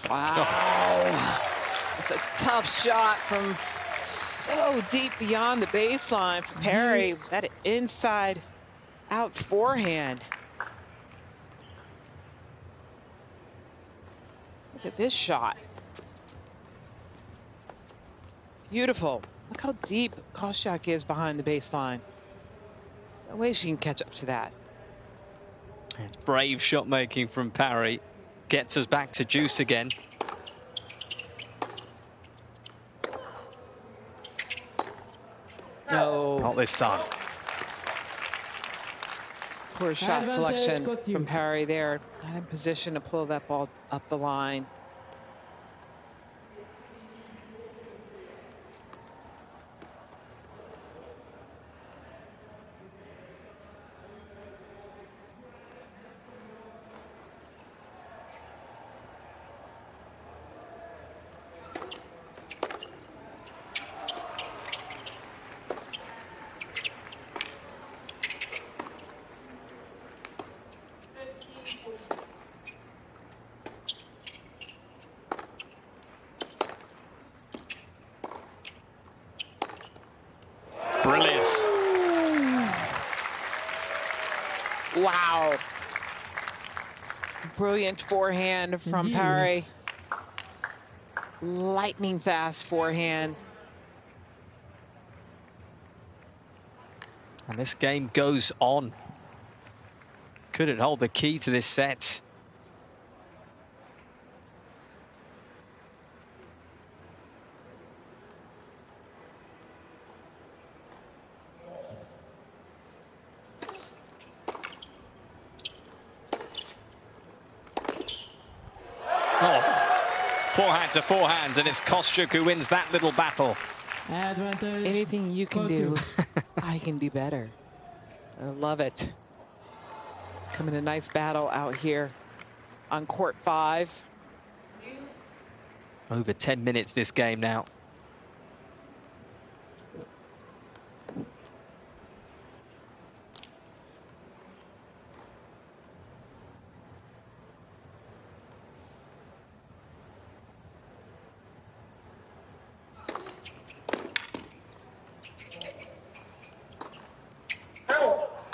[SPEAKER 3] Wow. It's a tough shot from so deep beyond the baseline for Parry.
[SPEAKER 1] Yes.
[SPEAKER 3] That inside out forehand. Look at this shot. Beautiful. Look how deep Kostyuk is behind the baseline. There's no way she can catch up to that.
[SPEAKER 2] It's brave shot making from Parry. Gets us back to juice again.
[SPEAKER 3] No.
[SPEAKER 2] Not this time.
[SPEAKER 3] Poor shot
[SPEAKER 1] Advantage,
[SPEAKER 3] selection
[SPEAKER 1] Kostyuk.
[SPEAKER 3] from Parry there. Not in position to pull that ball up the line.
[SPEAKER 2] Brilliant.
[SPEAKER 3] Wow. Brilliant forehand from
[SPEAKER 1] Yes.
[SPEAKER 3] Parry. Lightning fast forehand.
[SPEAKER 2] And this game goes on. Could it hold the key to this set? Forehand to forehand, and it's Kostyuk who wins that little battle.
[SPEAKER 1] Advantage.
[SPEAKER 3] Anything you can do,
[SPEAKER 1] Kostyuk.
[SPEAKER 3] I can do better. I love it. Coming a nice battle out here on court 5.
[SPEAKER 2] Over 10 minutes this game now.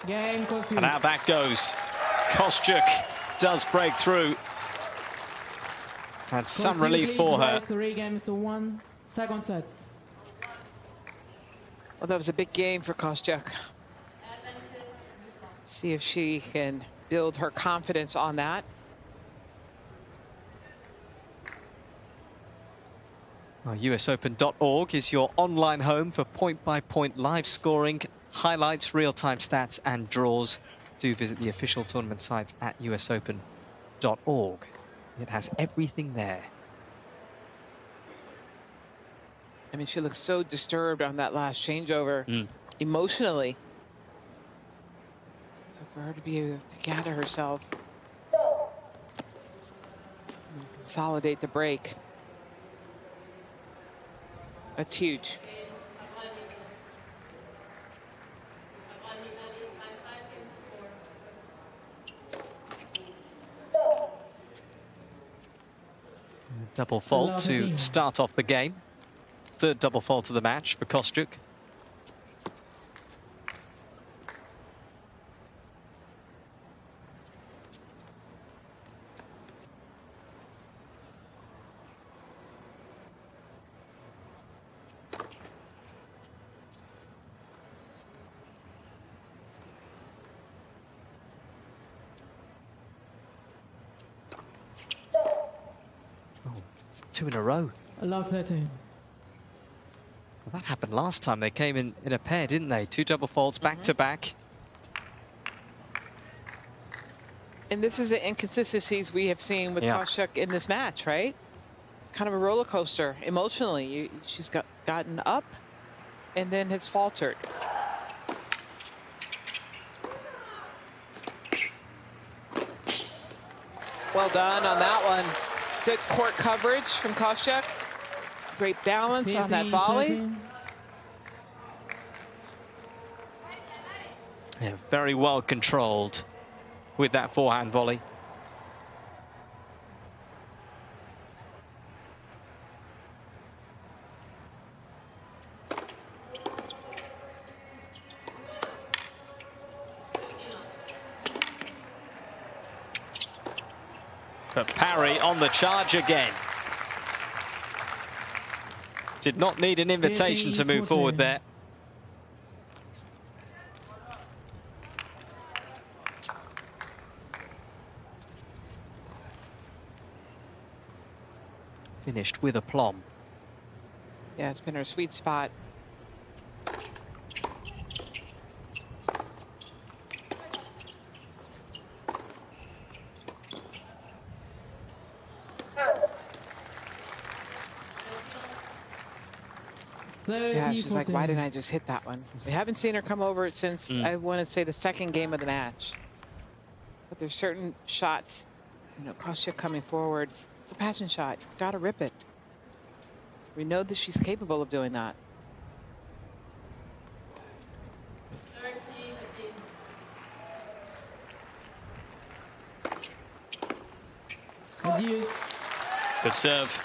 [SPEAKER 1] Game, Kostyuk.
[SPEAKER 2] And out that goes. Kostyuk does break through. And some
[SPEAKER 1] Kostyuk
[SPEAKER 2] relief
[SPEAKER 1] leads
[SPEAKER 2] for
[SPEAKER 1] by
[SPEAKER 2] her.
[SPEAKER 1] 3-1. Second set.
[SPEAKER 3] Well, that was a big game for Kostyuk. See if she can build her confidence on that.
[SPEAKER 2] Well, USOpen.org is your online home for point-by-point live scoring, highlights, real-time stats, and draws. Do visit the official tournament site at USOpen.org. It has everything there.
[SPEAKER 3] I mean, she looks so disturbed on that last changeover emotionally. So for her to be able to gather herself, and consolidate the break, that's huge.
[SPEAKER 2] Double fault
[SPEAKER 1] Love
[SPEAKER 2] to
[SPEAKER 1] it.
[SPEAKER 2] start off the game. Third double fault of the match for Kostyuk. Two in a row.
[SPEAKER 1] I love 13.
[SPEAKER 2] Well, that happened last time. They came in a pair, didn't they? Two double faults back to back.
[SPEAKER 3] And this is the inconsistencies we have seen with
[SPEAKER 2] Yeah.
[SPEAKER 3] Kostyuk in this match, right? It's kind of a roller coaster emotionally. She's gotten up and then has faltered. Well done on that one. Good court coverage from Kostyuk. Great balance on that
[SPEAKER 1] 15,
[SPEAKER 3] volley.
[SPEAKER 1] 13.
[SPEAKER 2] Yeah, very well controlled with that forehand volley. But Parry on the charge again. Did not need an invitation to move forward there. Finished with aplomb.
[SPEAKER 3] Yeah, it's been her sweet spot. Yeah, she's like, why didn't I just hit that one? We haven't seen her come over it since, I want to say, the second game of the match. But there's certain shots, you know, Kostyuk coming forward. It's a passion shot. You've got to rip it. We know that she's capable of doing that.
[SPEAKER 2] Good serve.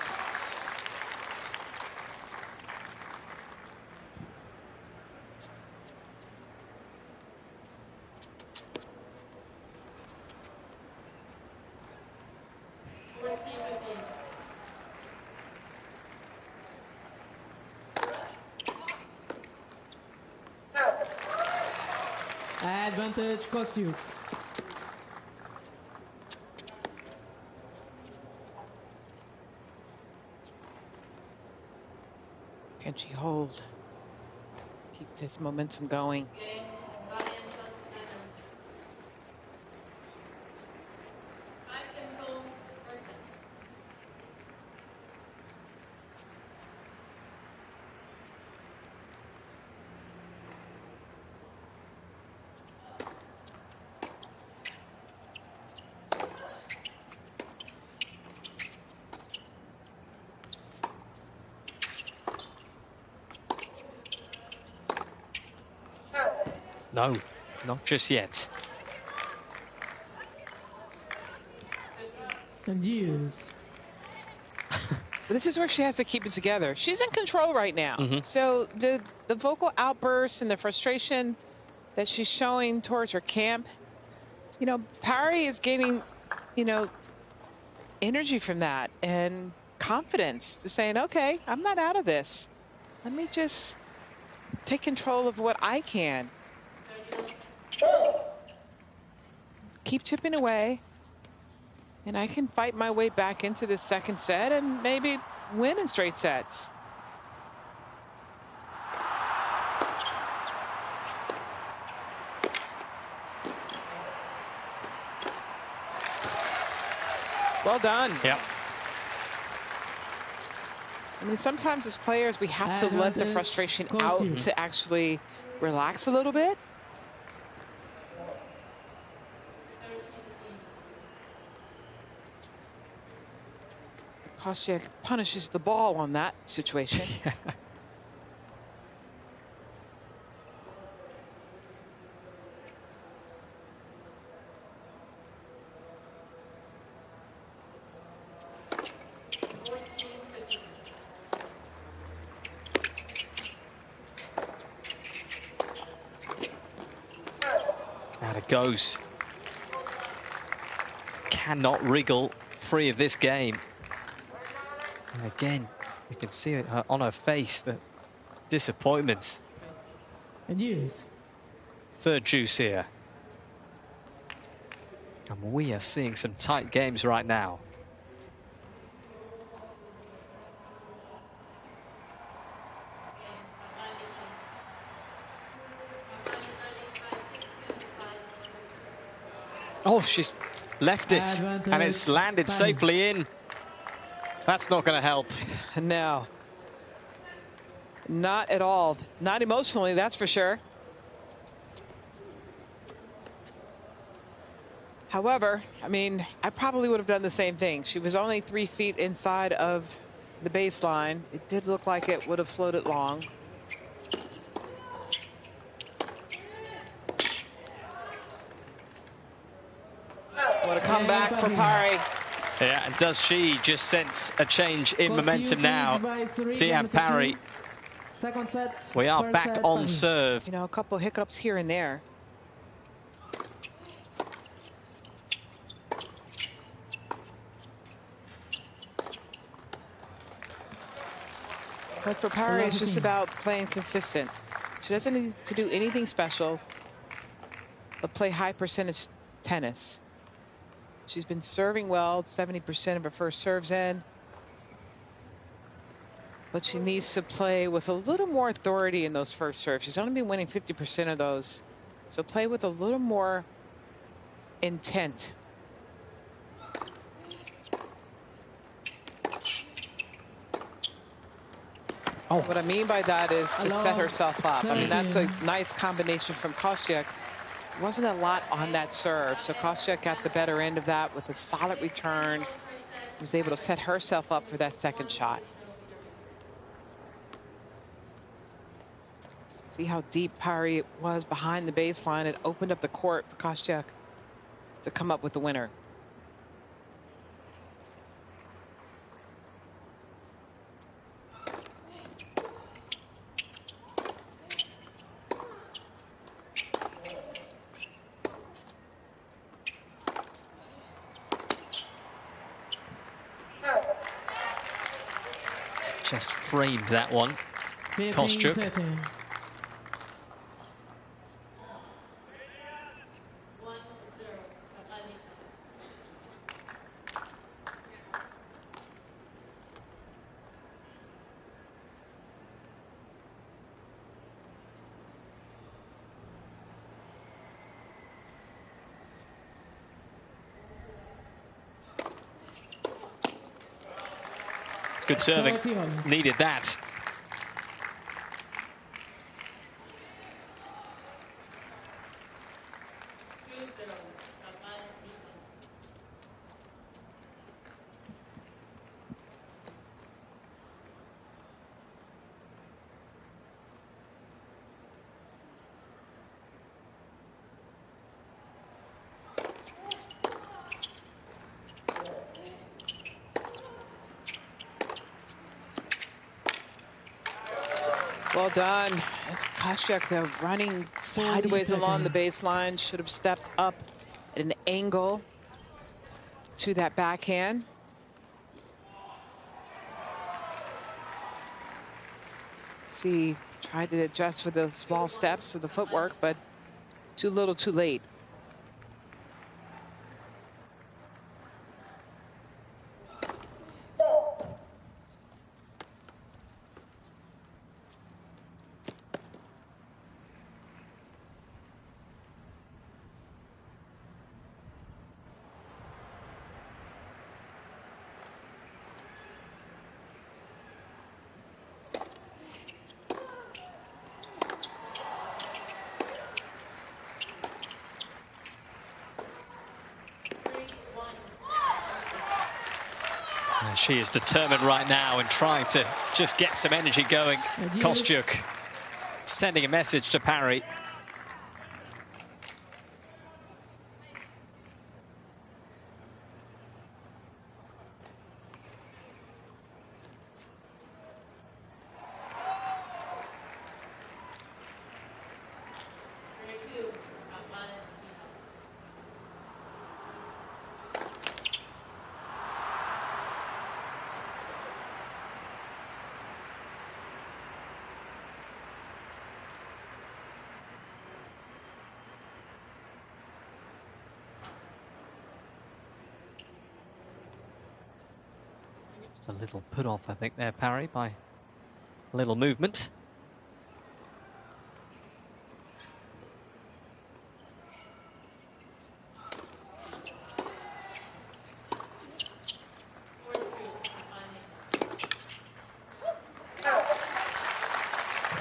[SPEAKER 1] Advantage Kostyuk.
[SPEAKER 3] Can she hold? Keep this momentum going.
[SPEAKER 2] No, not just yet.
[SPEAKER 1] And use.
[SPEAKER 3] This is where she has to keep it together. She's in control right now. So the vocal outbursts and the frustration that she's showing towards her camp, you know, Parry is gaining, you know, energy from that and confidence to saying, okay, I'm not out of this. Let me just take control of what I can. Keep chipping away, and I can fight my way back into this second set and maybe win in straight sets. Well done.
[SPEAKER 2] Yep.
[SPEAKER 3] I mean, sometimes as players, we have to let the frustration out to actually relax a little bit. Kostyuk punishes the ball on that situation.
[SPEAKER 2] Out it goes. Cannot wriggle free of this game. And again, you can see it on her face, the disappointment.
[SPEAKER 1] And use.
[SPEAKER 2] Third juice here. And we are seeing some tight games right now. Oh, she's left it, and it's landed safely in. That's not going to help.
[SPEAKER 3] No. Not at all. Not emotionally, that's for sure. However, I mean, I probably would have done the same thing. She was only 3 feet inside of the baseline. It did look like it would have floated long. What a comeback for Parry.
[SPEAKER 2] Yeah, and does she just sense a change in momentum now? Diane Parry.
[SPEAKER 1] Second set.
[SPEAKER 2] We are back on serve.
[SPEAKER 3] You know, a couple of hiccups here and there. But for Parry, it's just about playing consistent. She doesn't need to do anything special, but play high percentage tennis. She's been serving well, 70% of her first serves in. But she needs to play with a little more authority in those first serves. She's only been winning 50% of those. So play with a little more intent. Oh. What I mean by that is to set herself up. I mean, that's a nice combination from Kostyuk. Wasn't a lot on that serve. So Kostyuk got the better end of that with a solid return. Was able to set herself up for that second shot. See how deep Parry was behind the baseline. It opened up the court for Kostyuk to come up with the winner.
[SPEAKER 2] Just framed that one. Kostyuk.
[SPEAKER 1] 15-13.
[SPEAKER 2] Good serving. Needed that.
[SPEAKER 3] Well done. It's Kostyuk running sideways along the baseline. Should have stepped up at an angle to that backhand. See, tried to adjust for the small steps of the footwork, but too little, too late.
[SPEAKER 2] She is determined right now and trying to just get some energy going. Kostyuk sending a message to Parry. Just a little put off, I think, there, Parry, by a little movement.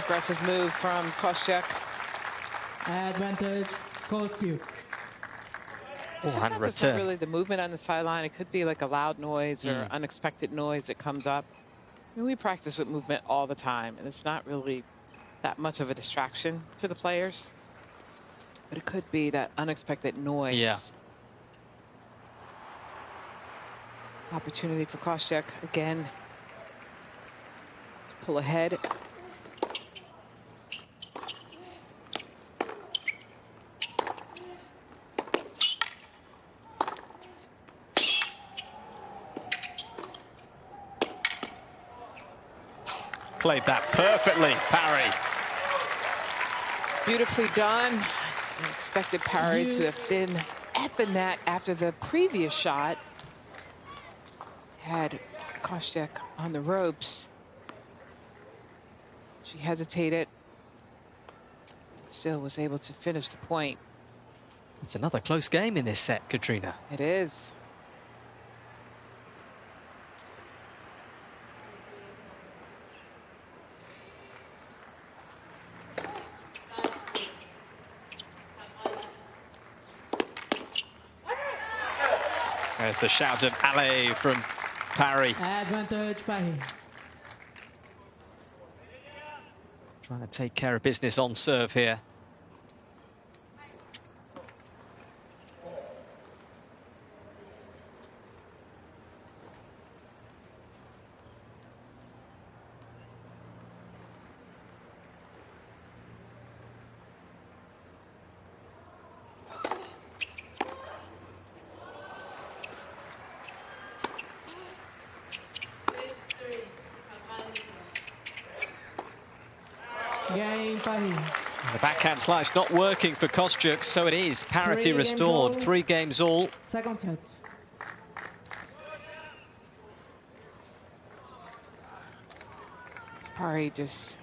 [SPEAKER 3] Aggressive move from Kostyuk.
[SPEAKER 1] Advantage, Kostyuk.
[SPEAKER 3] Sometimes it's not really the movement on the sideline. It could be like a loud noise or unexpected noise that comes up. I mean, we practice with movement all the time, and it's not really that much of a distraction to the players. But it could be that unexpected noise.
[SPEAKER 2] Yeah.
[SPEAKER 3] Opportunity for Kostyuk again. Pull ahead.
[SPEAKER 2] Played that perfectly, Parry.
[SPEAKER 3] Beautifully done. I expected Parry to have been at the net after the previous shot. Had Kostyuk on the ropes. She hesitated. Still was able to finish the point.
[SPEAKER 2] It's another close game in this set, Katrina.
[SPEAKER 3] It is.
[SPEAKER 2] There's the shout of alley from Parry.
[SPEAKER 1] Advantage Parry.
[SPEAKER 2] Trying to take care of business on serve here.
[SPEAKER 1] Game Parry.
[SPEAKER 2] The backhand slice not working for Kostyuk, so it is parity restored. 3 games all.
[SPEAKER 1] Second set.
[SPEAKER 3] Parry just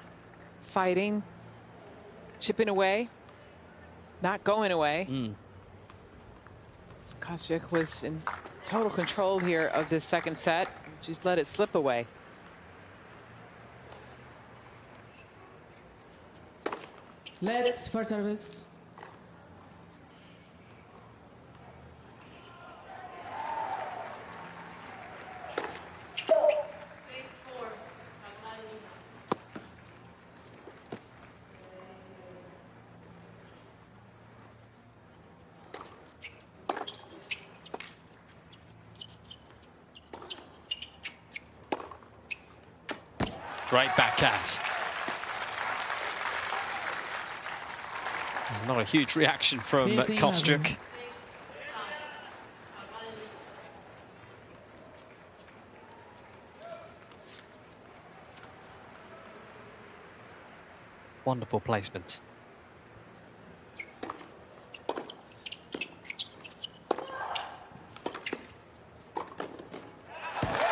[SPEAKER 3] fighting, chipping away, not going away. Kostyuk was in total control here of this second set. She's let it slip away.
[SPEAKER 1] Let's for service.
[SPEAKER 2] Great backhand. Not a huge reaction from Kostyuk. Wonderful placement.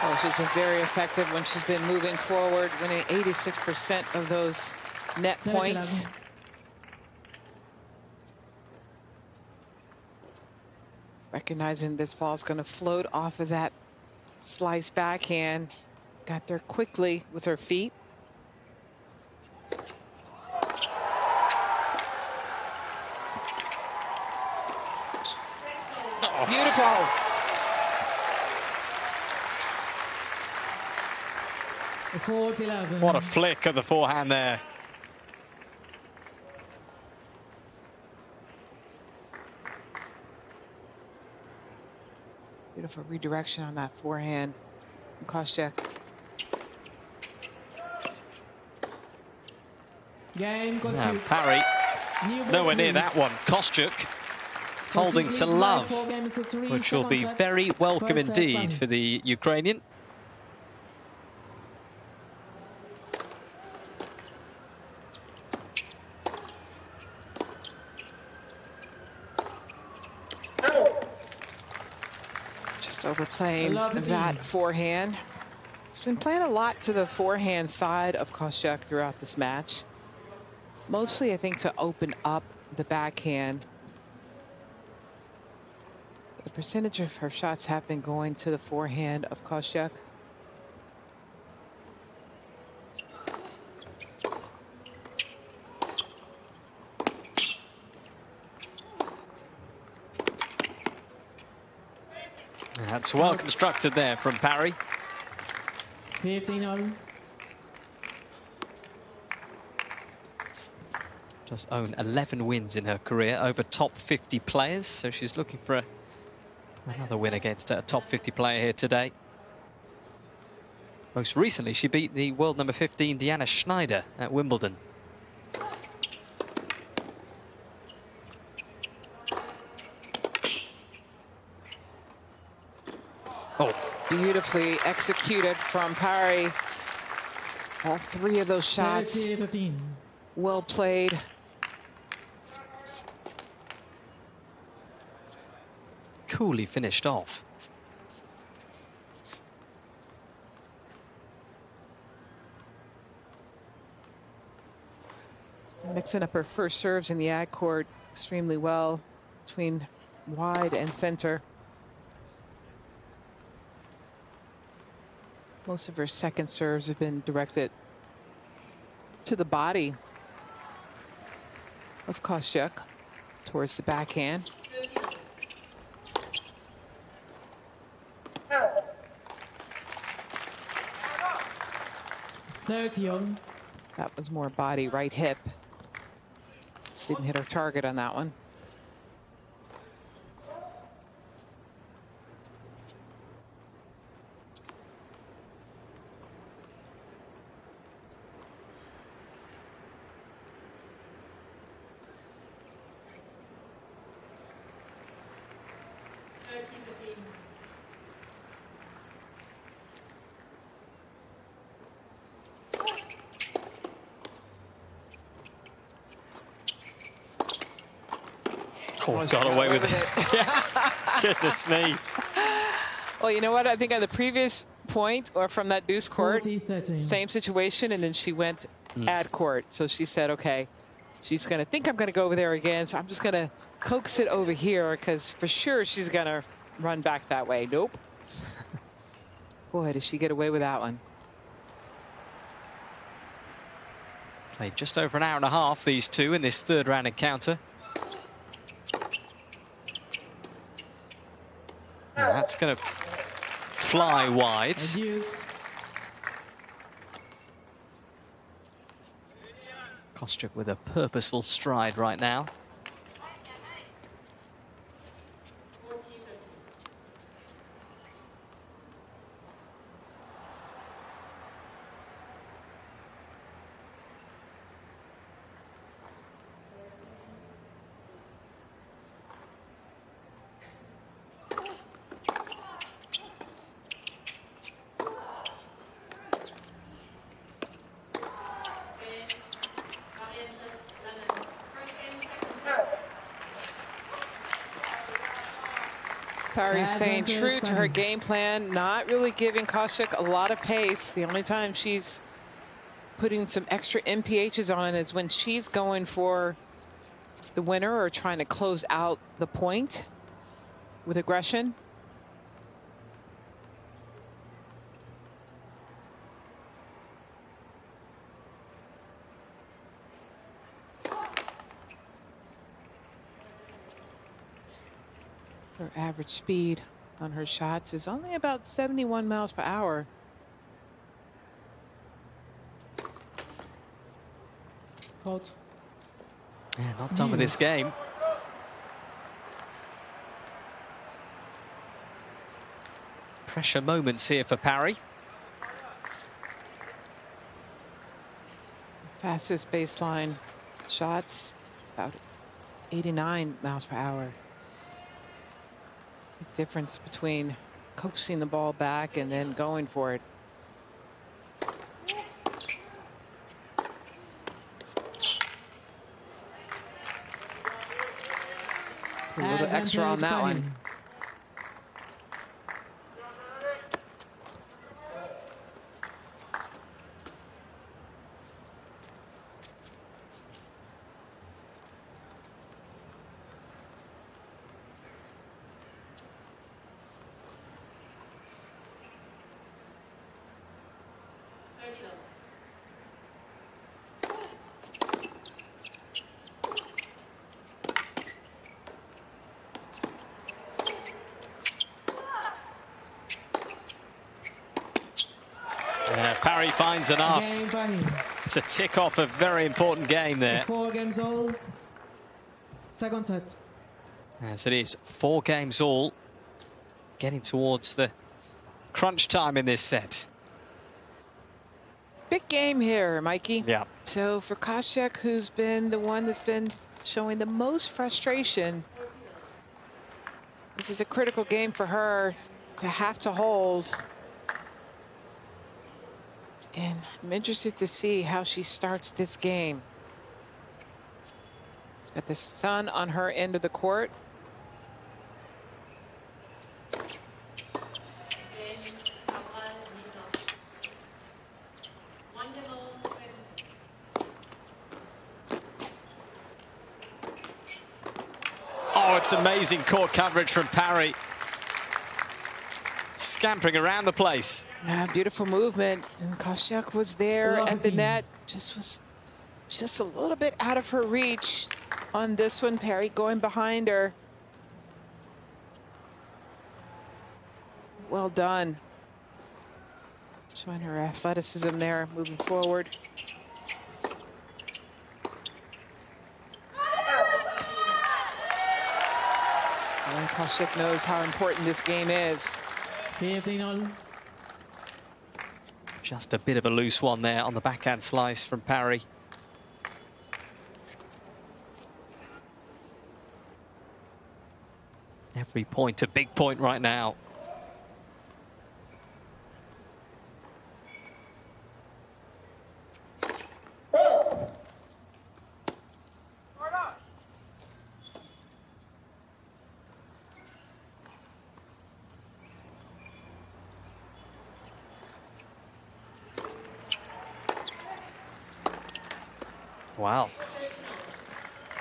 [SPEAKER 3] Oh, she's been very effective when she's been moving forward, winning 86% of those net points. Recognizing this ball's going to float off of that slice backhand. Got there quickly with her feet. Oh. Beautiful.
[SPEAKER 2] What a flick of the forehand there.
[SPEAKER 3] Beautiful redirection on that forehand from Kostyuk.
[SPEAKER 1] Game
[SPEAKER 2] Now, Parry nowhere near that one. Kostyuk holding to love, which will be very welcome indeed for the Ukrainian.
[SPEAKER 3] Overplaying that forehand. It's been playing a lot to the forehand side of Kostyuk throughout this match. Mostly, I think, to open up the backhand. The percentage of her shots have been going to the forehand of Kostyuk.
[SPEAKER 2] That's well constructed there from Parry.
[SPEAKER 1] 15-0.
[SPEAKER 2] Does own 11 wins in her career over top 50 players, so she's looking for another win against a top 50 player here today. Most recently, she beat the world number 15 Diana Schneider at Wimbledon.
[SPEAKER 3] Oh, beautifully executed from Parry. All three of those shots
[SPEAKER 1] 30-15.
[SPEAKER 3] well played.
[SPEAKER 2] Coolly finished off.
[SPEAKER 3] Mixing up her first serves in the ad court extremely well between wide and center. Most of her second serves have been directed to the body of Kostyuk towards the backhand.
[SPEAKER 1] On.
[SPEAKER 3] That was more body, right hip. Didn't hit her target on that one.
[SPEAKER 2] Oh, got away with it. Goodness me.
[SPEAKER 3] Well, you know what? I think on the previous point, or from that deuce court,
[SPEAKER 1] 40-13.
[SPEAKER 3] same situation, and then she went ad court. So she said, okay, she's going to think I'm going to go over there again, so I'm just going to coax it over here, because for sure she's going to run back that way. Nope. Boy, did she get away with that one.
[SPEAKER 2] Played just over an hour and a half, these two, in this third round encounter. And that's going to fly wide. Kostyuk with a purposeful stride right now.
[SPEAKER 3] Parry staying true to her game plan, not really giving Kostyuk a lot of pace. The only time she's putting some extra MPHs on is when she's going for the winner or trying to close out the point with aggression. Her average speed on her shots is only about 71 miles per hour.
[SPEAKER 1] Hold.
[SPEAKER 2] Yeah, not done with this game. Pressure moments here for Parry.
[SPEAKER 3] Fastest baseline shots is about 89 miles per hour. Big difference between coaxing the ball back and then going for it. A little bit extra on that one.
[SPEAKER 2] Parry finds enough to tick off a very important game there.
[SPEAKER 1] 4 games all. Second set.
[SPEAKER 2] As it is, 4 games all. Getting towards the crunch time in this set.
[SPEAKER 3] Big game here, Mikey.
[SPEAKER 2] Yeah.
[SPEAKER 3] So for Kostyuk, who's been the one that's been showing the most frustration, this is a critical game for her to have to hold. And I'm interested to see how she starts this game. She's got the sun on her end of the court.
[SPEAKER 2] Oh, it's amazing court coverage from Parry. Scampering around the place.
[SPEAKER 3] Beautiful movement. And Kostyuk was there at the net. Was just a little bit out of her reach on this one. Parry going behind her. Well done. Showing her athleticism there, moving forward. And Kostyuk knows how important this game is.
[SPEAKER 1] 15-all.
[SPEAKER 2] Just a bit of a loose one there on the backhand slice from Parry. Every point a big point right now. Wow.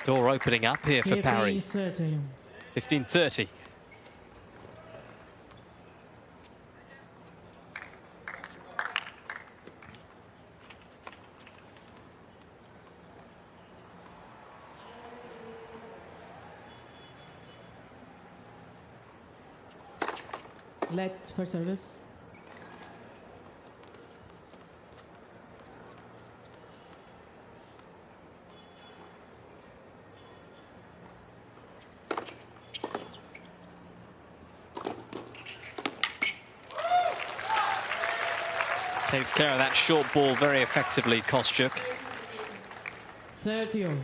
[SPEAKER 2] Door opening up here for Parry.
[SPEAKER 1] 15-30.
[SPEAKER 2] 15-30.
[SPEAKER 1] Let for service.
[SPEAKER 2] Takes care of that short ball very effectively, Kostyuk.
[SPEAKER 1] 30-all.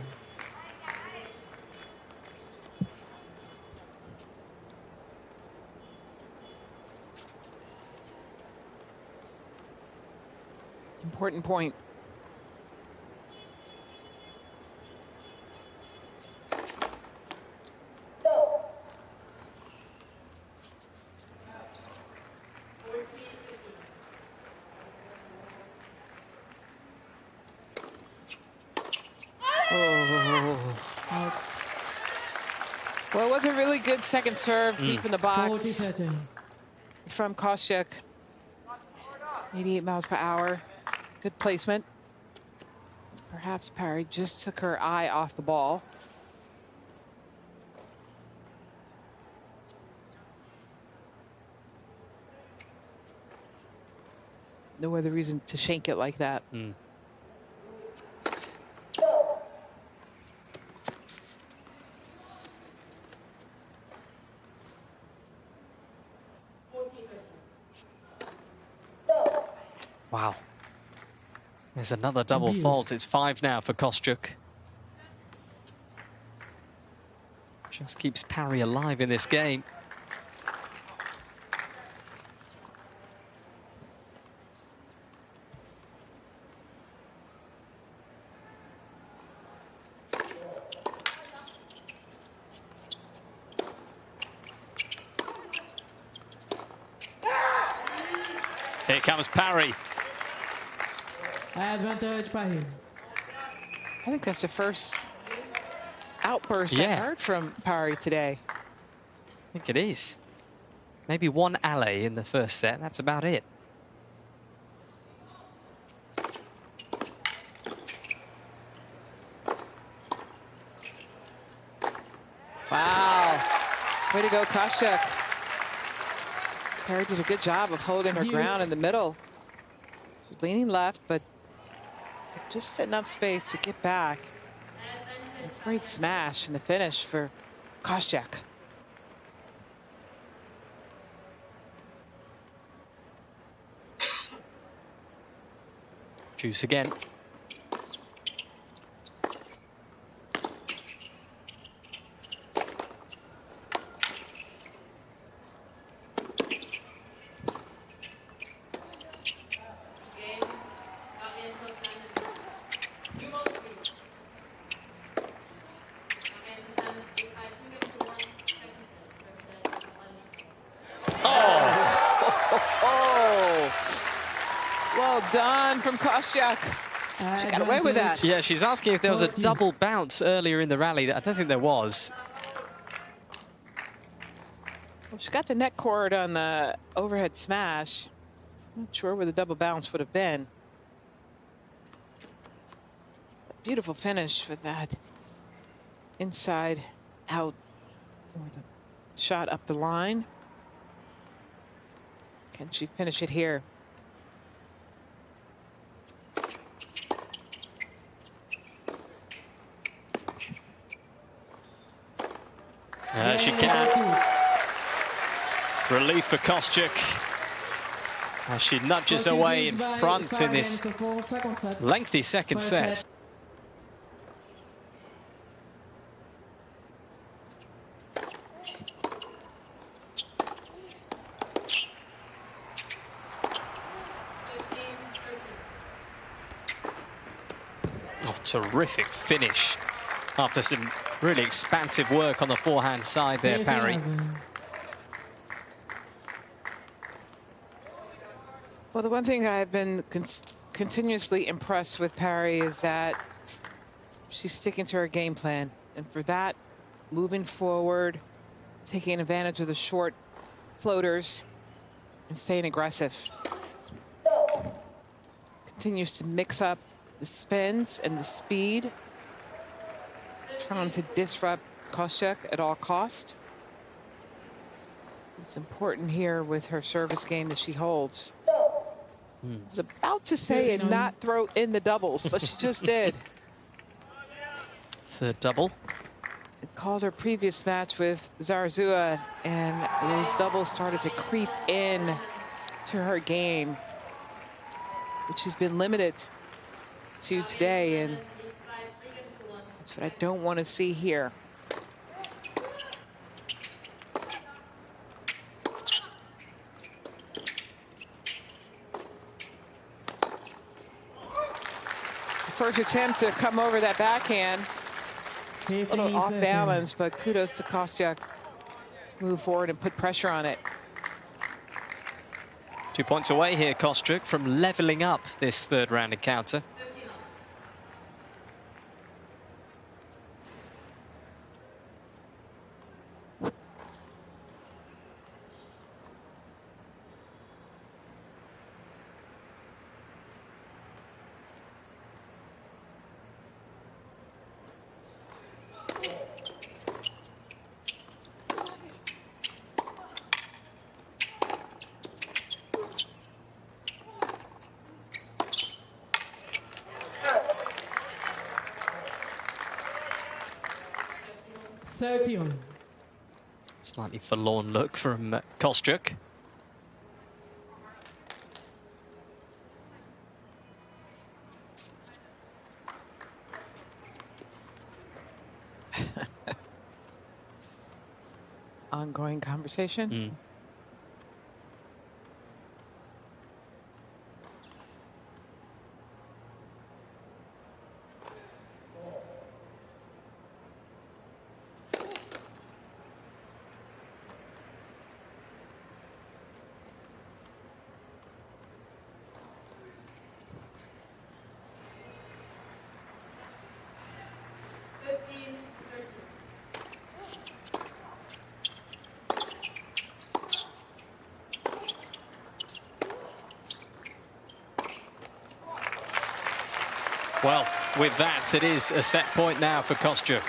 [SPEAKER 3] Important point. Well, it was a really good second serve deep in the box
[SPEAKER 1] 40-30.
[SPEAKER 3] from Kostyuk. 88 miles per hour. Good placement. Perhaps Parry just took her eye off the ball. No other reason to shank it like that.
[SPEAKER 2] Wow. There's another double
[SPEAKER 1] Abuse.
[SPEAKER 2] fault. It's 5 now for Kostyuk. Just keeps Parry alive in this game. Here comes Parry.
[SPEAKER 1] Advantage by him.
[SPEAKER 3] I think that's the first outburst I
[SPEAKER 2] Yeah.
[SPEAKER 3] heard from Parry today.
[SPEAKER 2] I think it is. Maybe one alley in the first set. That's about it.
[SPEAKER 3] Wow. Way to go, Kostyuk. Parry did a good job of holding her ground in the middle. She's leaning left, but just enough space to get back. A great smash in the finish for Kostyuk.
[SPEAKER 2] Juice again.
[SPEAKER 3] Well done from Kostyuk. She got away with that.
[SPEAKER 2] Yeah, she's asking if there was a double bounce earlier in the rally. I don't think there was.
[SPEAKER 3] Well, she got the net cord on the overhead smash. Not sure where the double bounce would have been. Beautiful finish with that inside out shot up the line. Can she finish it here?
[SPEAKER 2] She can. Relief for Kostyuk. As she nudges away in front in this lengthy second set. Oh, terrific finish after some really expansive work on the forehand side there, Parry.
[SPEAKER 3] Well, the one thing I've been continuously impressed with Parry is that she's sticking to her game plan. And for that, moving forward, taking advantage of the short floaters and staying aggressive. Continues to mix up the spins and the speed, trying to disrupt Kostyuk at all cost. It's important here with her service game that she holds. I was about to say and not throw in the doubles, but she just did.
[SPEAKER 2] Third double.
[SPEAKER 3] It called her previous match with Zarazua, and those doubles started to creep in to her game, which she's been limited to today, and that's what I don't want to see here. First attempt to come over that backhand. A little off balance, but kudos to Kostyuk. Let's move forward and put pressure on it.
[SPEAKER 2] 2 points away here, Kostyuk, from leveling up this third round encounter. Slightly forlorn look from Kostyuk.
[SPEAKER 3] Ongoing conversation.
[SPEAKER 2] Well, with that, it is a set point now for Kostyuk.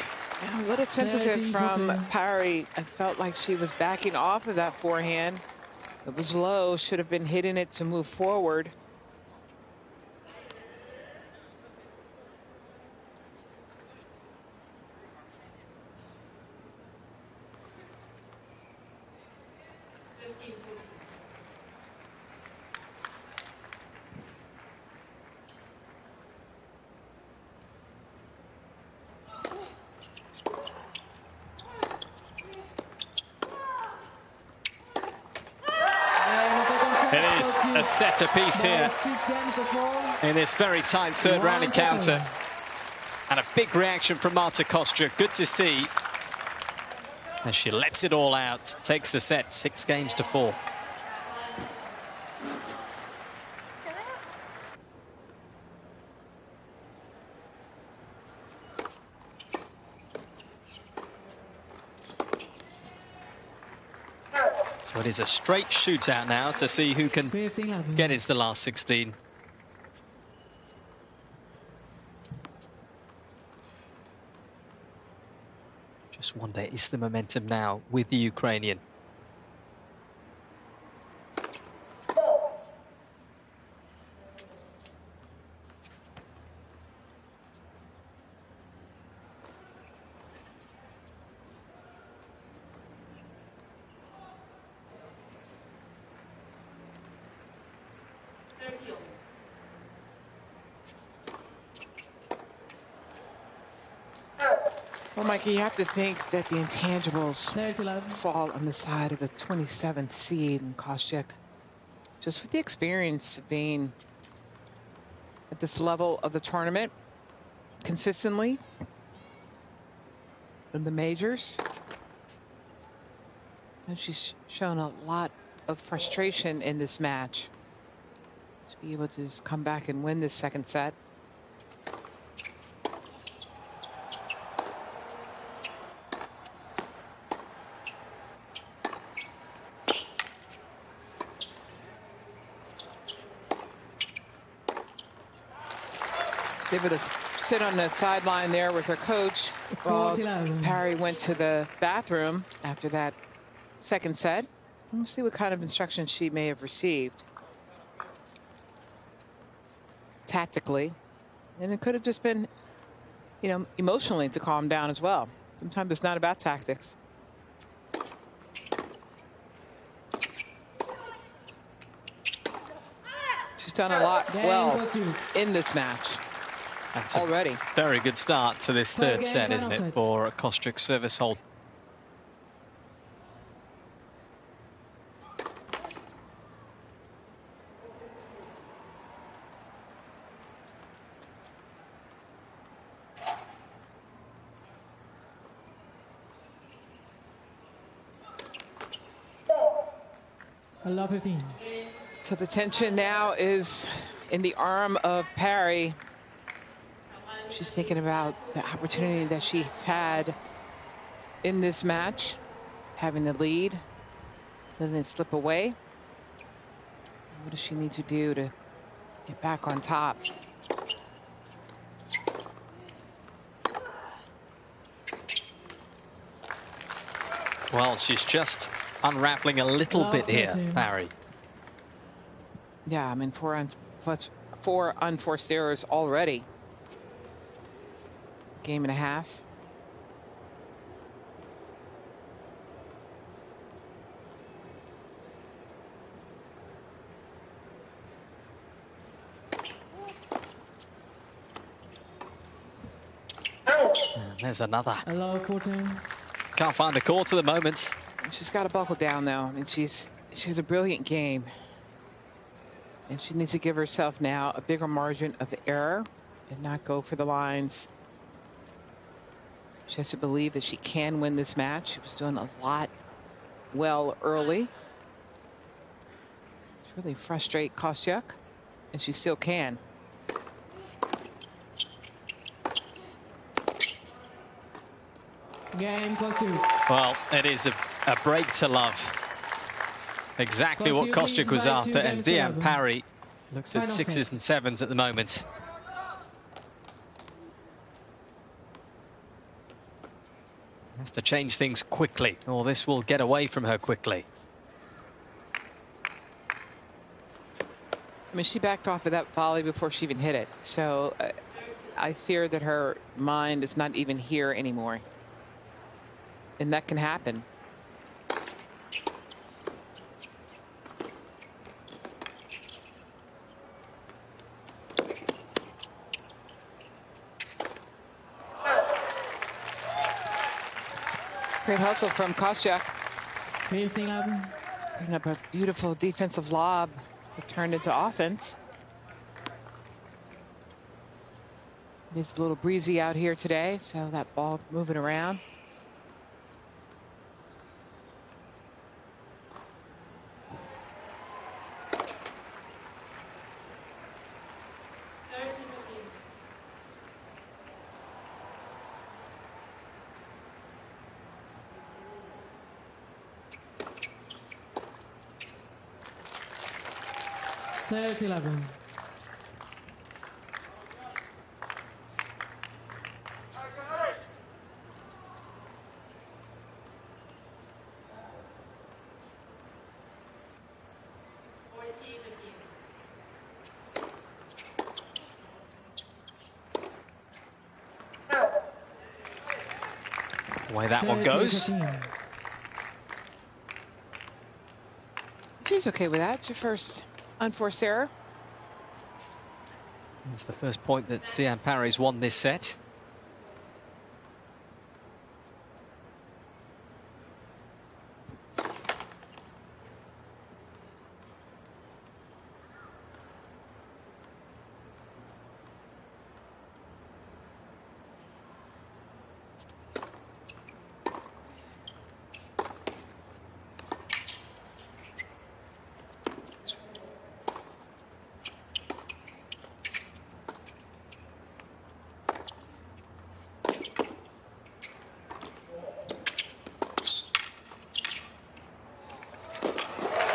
[SPEAKER 3] A little tentative from Parry. I felt like she was backing off of that forehand. It was low, should have been hitting it to move forward.
[SPEAKER 2] It is a set apiece here in this very tight third round encounter. And a big reaction from Marta Kostyuk. Good to see as she lets it all out, takes the set 6-4. But it's a straight shootout now to see who can
[SPEAKER 1] 15-11.
[SPEAKER 2] get into the last 16. Just wonder, is the momentum now with the Ukrainian?
[SPEAKER 3] Well, Mikey, you have to think that the intangibles
[SPEAKER 1] 30-11.
[SPEAKER 3] fall on the side of the 27th seed in Kostyuk. Just with the experience of being at this level of the tournament consistently in the majors. And she's shown a lot of frustration in this match. To be able to just come back and win this second set. Able to sit on the sideline there with her coach. While Parry went to the bathroom after that second set. We'll see what kind of instructions she may have received tactically, and it could have just been, you know, emotionally to calm down as well. Sometimes it's not about tactics. She's done a lot well in this match.
[SPEAKER 2] That's
[SPEAKER 3] already.
[SPEAKER 2] Very good start to this third set, isn't it, for a Kostyuk service hold.
[SPEAKER 1] I love 15.
[SPEAKER 3] So the tension now is in the arm of Parry. She's thinking about the opportunity that she's had in this match, having the lead, letting it slip away. What does she need to do to get back on top?
[SPEAKER 2] Well, she's just unraveling a little bit here, Parry.
[SPEAKER 3] Yeah, I mean, four unforced errors already. Game and a half.
[SPEAKER 2] And there's another.
[SPEAKER 1] I love 14.
[SPEAKER 2] Can't find the court at the moment.
[SPEAKER 3] She's got to buckle down though. I mean, she has a brilliant game, and she needs to give herself now a bigger margin of error and not go for the lines. She has to believe that she can win this match. She was doing a lot well early. It's really frustrate Kostyuk, and she still can.
[SPEAKER 1] Game Kostyuk.
[SPEAKER 2] Well, it is a break to love. Exactly what Kostyuk was after, and Diane Parry looks at sixes and sevens at the moment. Has to change things quickly, or this will get away from her quickly.
[SPEAKER 3] I mean, she backed off of that volley before she even hit it. So I fear that her mind is not even here anymore. And that can happen. Great hustle from Kostyuk.
[SPEAKER 1] 15-11.
[SPEAKER 3] Putting up a beautiful defensive lob that turned into offense. It's a little breezy out here today, so that ball moving around.
[SPEAKER 1] 30-11.
[SPEAKER 2] The way that one goes.
[SPEAKER 1] 30-15.
[SPEAKER 3] She's okay with that. It's her first unforced error.
[SPEAKER 2] It's the first point that Diane Parry's won this set.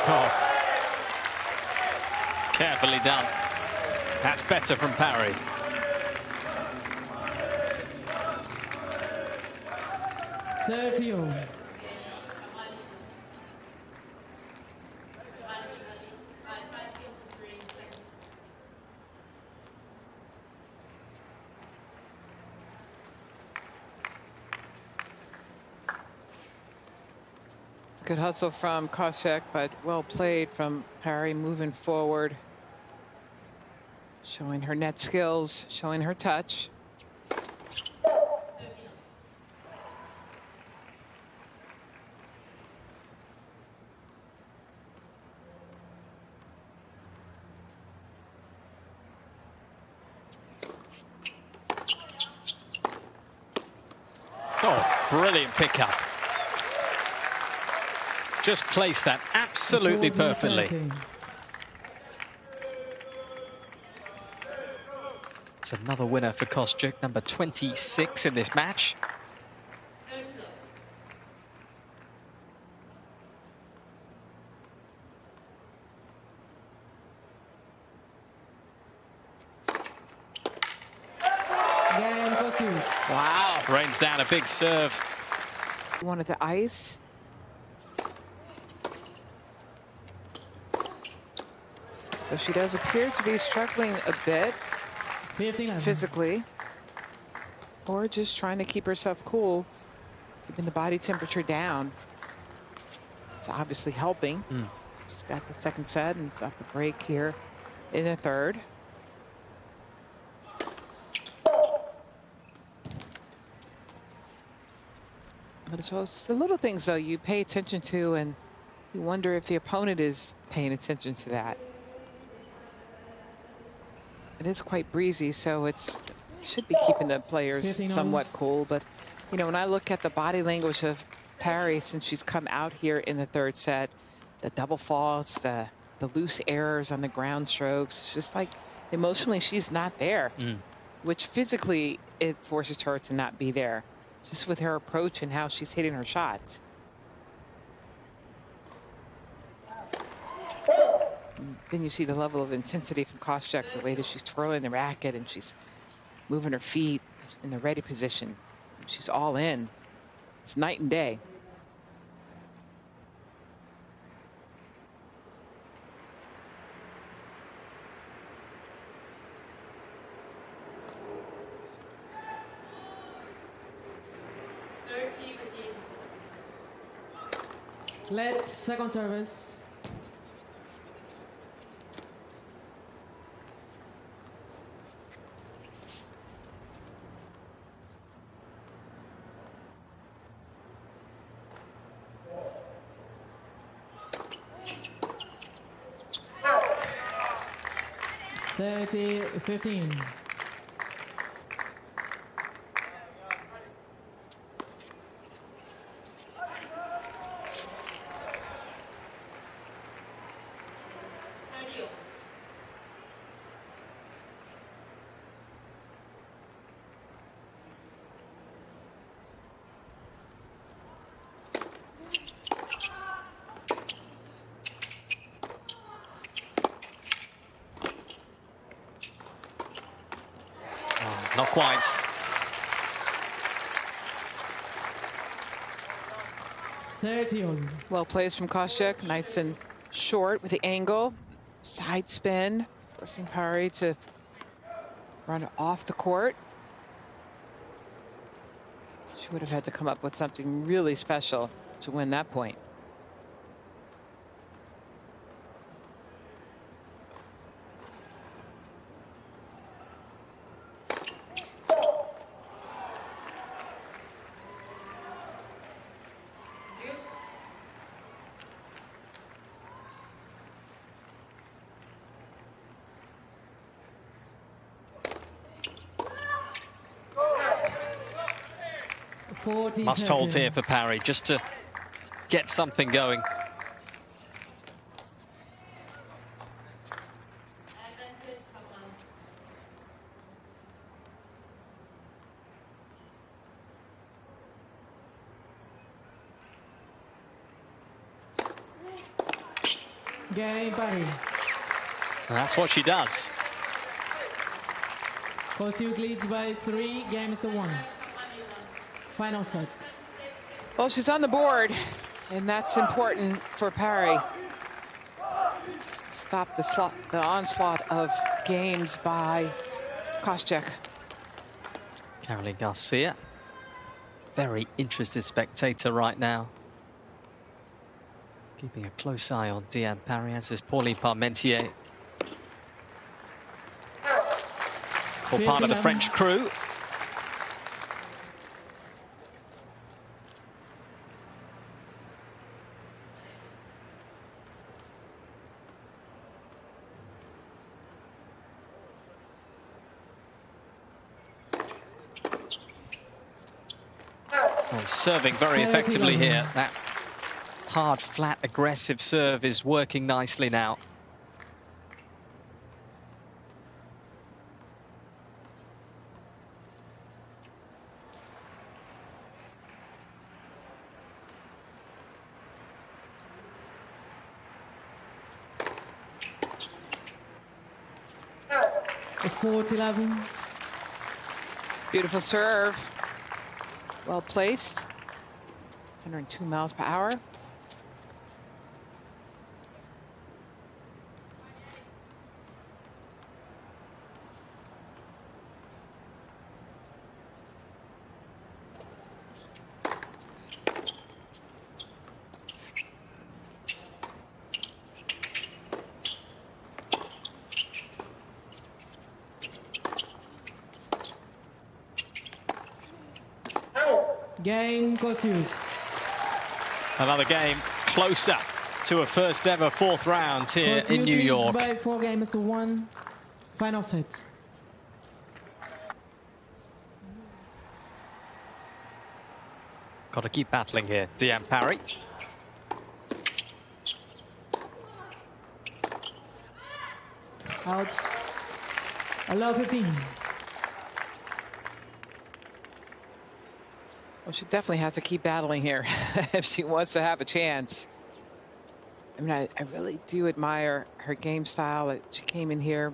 [SPEAKER 2] Oh, carefully done. That's better from Parry.
[SPEAKER 1] $30.
[SPEAKER 3] Good hustle from Kostyuk, but well played from Parry, moving forward. Showing her net skills, showing her touch.
[SPEAKER 2] Oh, brilliant pickup. Just placed that absolutely perfectly. It's another winner for Kostyuk, number 26 in this match.
[SPEAKER 1] Diane Parry.
[SPEAKER 3] Wow.
[SPEAKER 2] Rains down a big serve.
[SPEAKER 3] One at the ice. So she does appear to be struggling a bit
[SPEAKER 1] 15-11.
[SPEAKER 3] physically, or just trying to keep herself cool, keeping the body temperature down. It's obviously helping. She's got the second set and it's up a break here in the third. But it's the little things, though, you pay attention to, and you wonder if the opponent is paying attention to that. It is quite breezy, so it's should be keeping the players
[SPEAKER 1] 15
[SPEAKER 3] somewhat cool. But, you know, when I look at the body language of Parry since she's come out here in the third set, the double faults, the loose errors on the ground strokes, it's just like emotionally she's not there, which physically it forces her to not be there, just with her approach and how she's hitting her shots. Then you see the level of intensity from Kostyuk, the way that she's twirling the racket and she's moving her feet in the ready position. She's all in. It's night and day.
[SPEAKER 1] Let second service. $30-15.
[SPEAKER 2] Not quite.
[SPEAKER 3] Well placed from Kostyuk. Nice and short with the angle. Side spin. Forcing Parry to run off the court. She would have had to come up with something really special to win that point.
[SPEAKER 2] Must hold here for Parry, just to get something going.
[SPEAKER 1] Game, Parry.
[SPEAKER 2] That's what she does.
[SPEAKER 1] Kostyuk leads by 3 games to 1. Final set.
[SPEAKER 3] Well, she's on the board, and that's important for Parry. Stop the onslaught of games by Kostyuk.
[SPEAKER 2] Caroline Garcia, very interested spectator right now. Keeping a close eye on Diane Parry, as is Pauline Parmentier. All part of the French crew. And serving very effectively here. That hard, flat, aggressive serve is working nicely now.
[SPEAKER 1] A 4-11.
[SPEAKER 3] Beautiful serve. Well placed. 102 miles per hour.
[SPEAKER 1] Game, Kostyuk.
[SPEAKER 2] Another game closer to a first ever 4th round here in New York.
[SPEAKER 1] By 4 games to 1. Final set.
[SPEAKER 2] Got to keep battling here. Diane Parry.
[SPEAKER 1] Out. Allow 15.
[SPEAKER 3] Well, she definitely has to keep battling here if she wants to have a chance. I mean, I really do admire her game style. That she came in here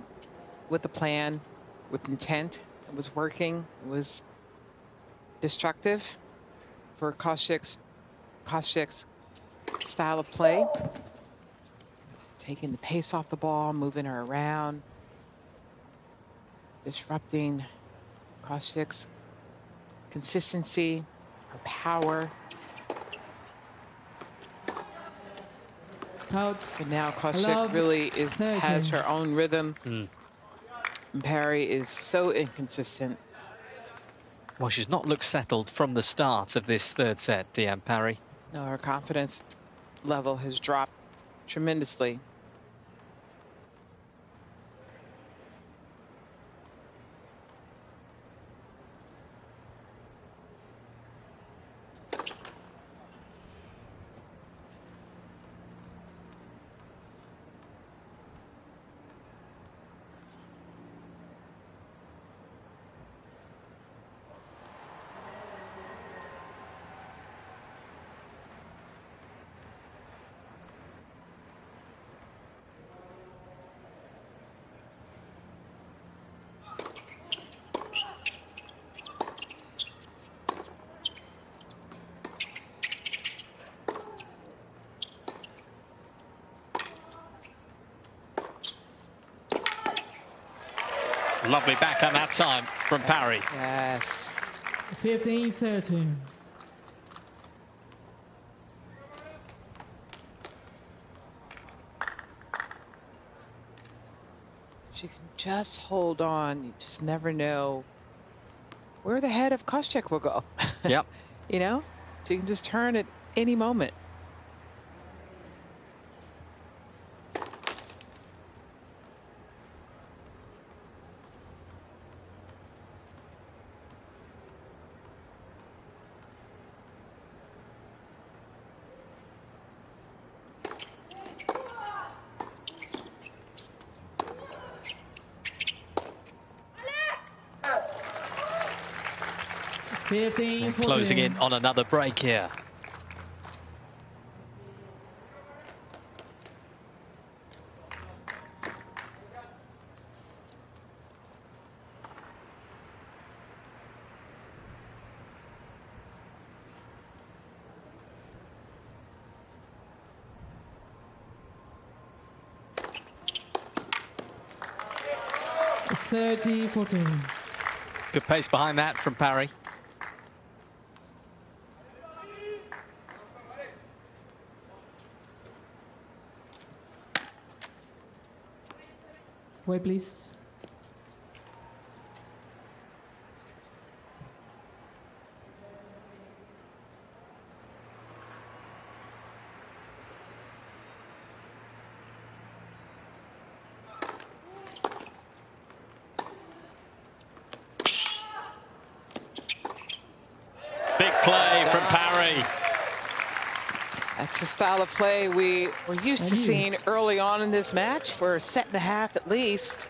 [SPEAKER 3] with a plan, with intent. It was working. It was destructive for Kostyuk's style of play. Taking the pace off the ball, moving her around, disrupting Kostyuk's consistency, her power.
[SPEAKER 1] Out.
[SPEAKER 3] And now Kostyuk really has her own rhythm. And Parry is so inconsistent.
[SPEAKER 2] Well, she's not looked settled from the start of this 3rd set, Diane Parry.
[SPEAKER 3] No, her confidence level has dropped tremendously.
[SPEAKER 2] Lovely backhand that time from Parry.
[SPEAKER 3] Yes.
[SPEAKER 1] 15-13.
[SPEAKER 3] If you can just hold on, you just never know where the head of Kostyuk will go.
[SPEAKER 2] Yep.
[SPEAKER 3] You know, so you can just turn at any moment.
[SPEAKER 2] Closing in on another break here. Good pace behind that from Parry.
[SPEAKER 1] Wait, please.
[SPEAKER 2] Big play from Parry.
[SPEAKER 3] That's a style of play we were used to seeing early on in this match for a set and a half at least.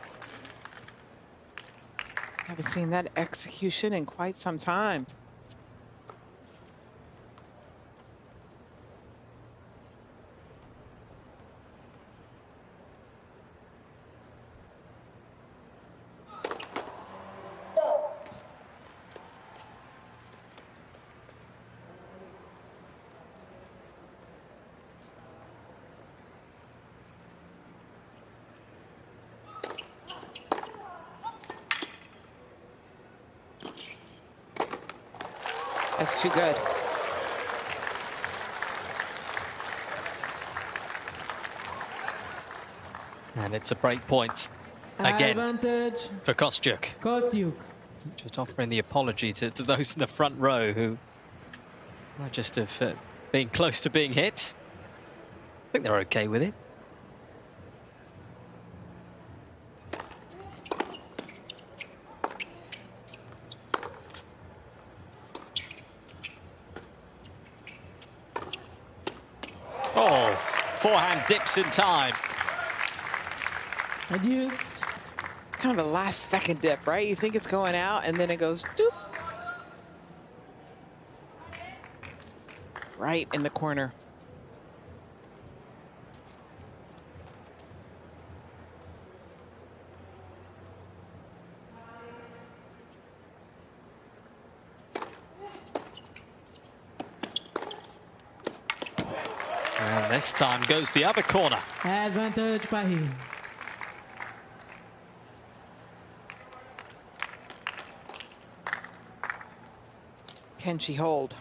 [SPEAKER 3] Haven't seen that execution in quite some time. That's too good.
[SPEAKER 2] And it's a break point again
[SPEAKER 1] Advantage
[SPEAKER 2] for Kostyuk.
[SPEAKER 1] Kostyuk.
[SPEAKER 2] Just offering the apology to those in the front row who might just have been close to being hit. I think they're okay with it. Oh, forehand dips in time.
[SPEAKER 1] Adios.
[SPEAKER 3] Kind of a last second dip, right? You think it's going out and then it goes doop. Right in the corner.
[SPEAKER 2] And this time goes the other corner.
[SPEAKER 1] Advantage by him.
[SPEAKER 3] Can she hold?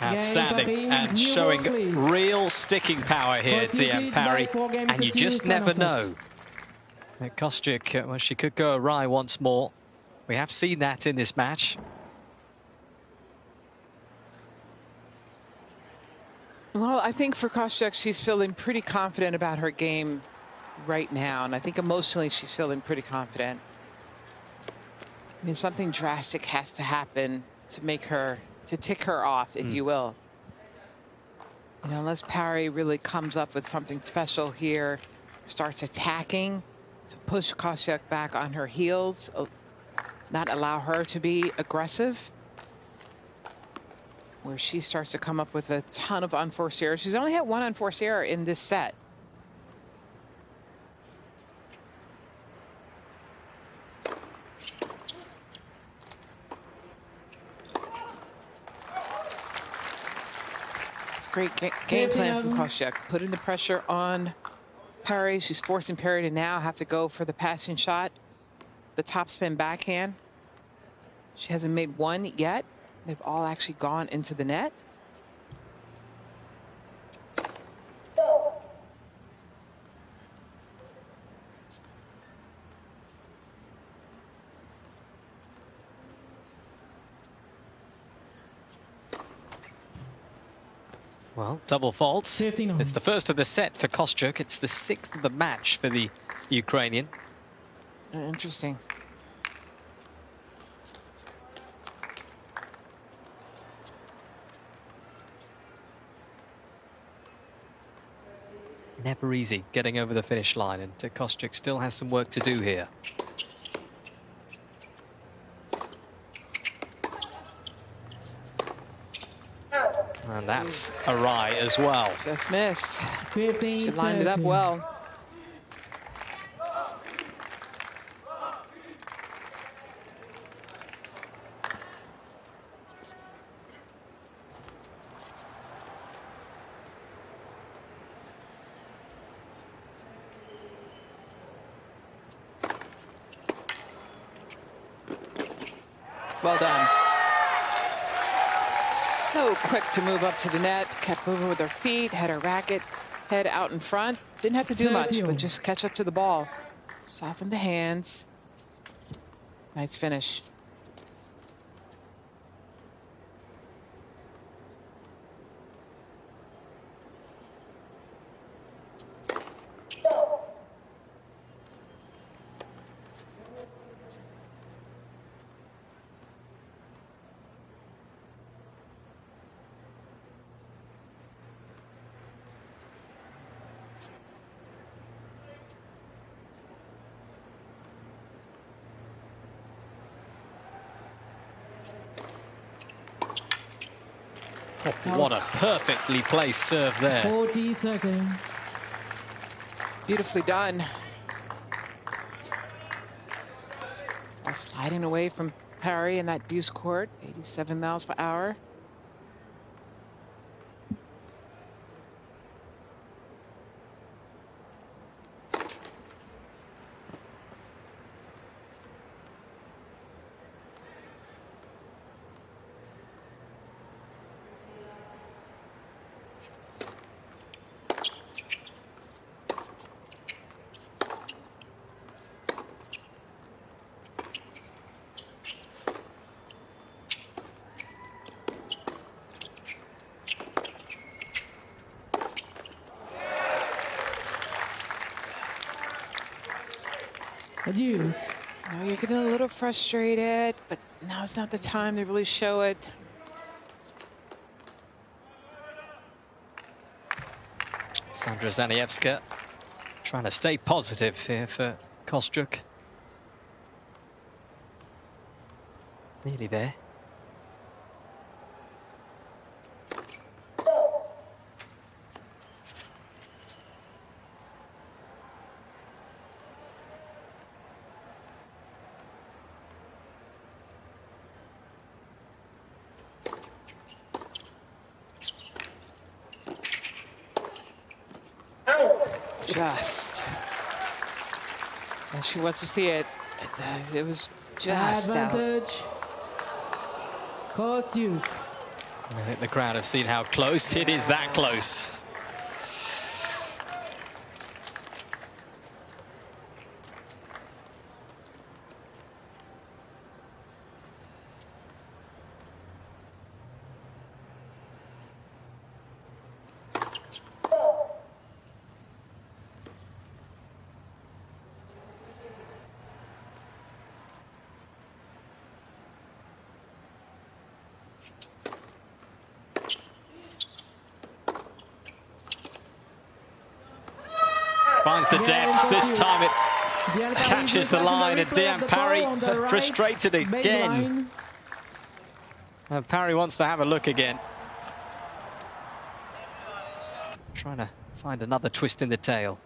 [SPEAKER 2] Outstanding and showing real sticking power here, Diane Parry. And you just never know. Kostyuk, well, she could go awry once more. We have seen that in this match.
[SPEAKER 3] Well, I think for Kostyuk, she's feeling pretty confident about her game right now. And I think emotionally she's feeling pretty confident. I mean, something drastic has to happen to make her, to tick her off, if you will. You know, unless Parry really comes up with something special here, starts attacking to push Kostyuk back on her heels, not allow her to be aggressive, where she starts to come up with a ton of unforced errors. She's only had one unforced error in this set. Great game plan from Kostyuk. Putting the pressure on Parry. She's forcing Parry to now have to go for the passing shot. The topspin backhand. She hasn't made one yet. They've all actually gone into the net.
[SPEAKER 2] Well, double faults.
[SPEAKER 1] 15
[SPEAKER 2] It's the first of the set for Kostyuk. It's the 6th of the match for the Ukrainian.
[SPEAKER 3] Interesting.
[SPEAKER 2] Never easy getting over the finish line, and Kostyuk still has some work to do here. And that's awry as well.
[SPEAKER 3] Just missed.
[SPEAKER 1] 15,
[SPEAKER 3] She lined it up
[SPEAKER 1] 13.
[SPEAKER 3] well. Well done. So quick to move up to the net, kept moving with her feet, had her racket head out in front. Didn't have to do much,
[SPEAKER 1] 30.
[SPEAKER 3] but just catch up to the ball. Soften the hands. Nice finish.
[SPEAKER 2] What a perfectly placed serve there.
[SPEAKER 1] 40, 13.
[SPEAKER 3] Beautifully done. Sliding away from Parry in that deuce court, 87 miles per hour.
[SPEAKER 1] Adios.
[SPEAKER 3] Now you're getting a little frustrated, but now's not the time to really show it.
[SPEAKER 2] Sandra Zaniewska trying to stay positive here for Kostyuk. Nearly there.
[SPEAKER 3] Just. And she wants to see it. It was just out.
[SPEAKER 1] Advantage. Kostyuk.
[SPEAKER 2] I think the crowd have seen how close it is, that close. Finds the depths. This time it catches the line, and Diane Parry frustrated again. And Parry wants to have a look again. Trying to find another twist in the tail.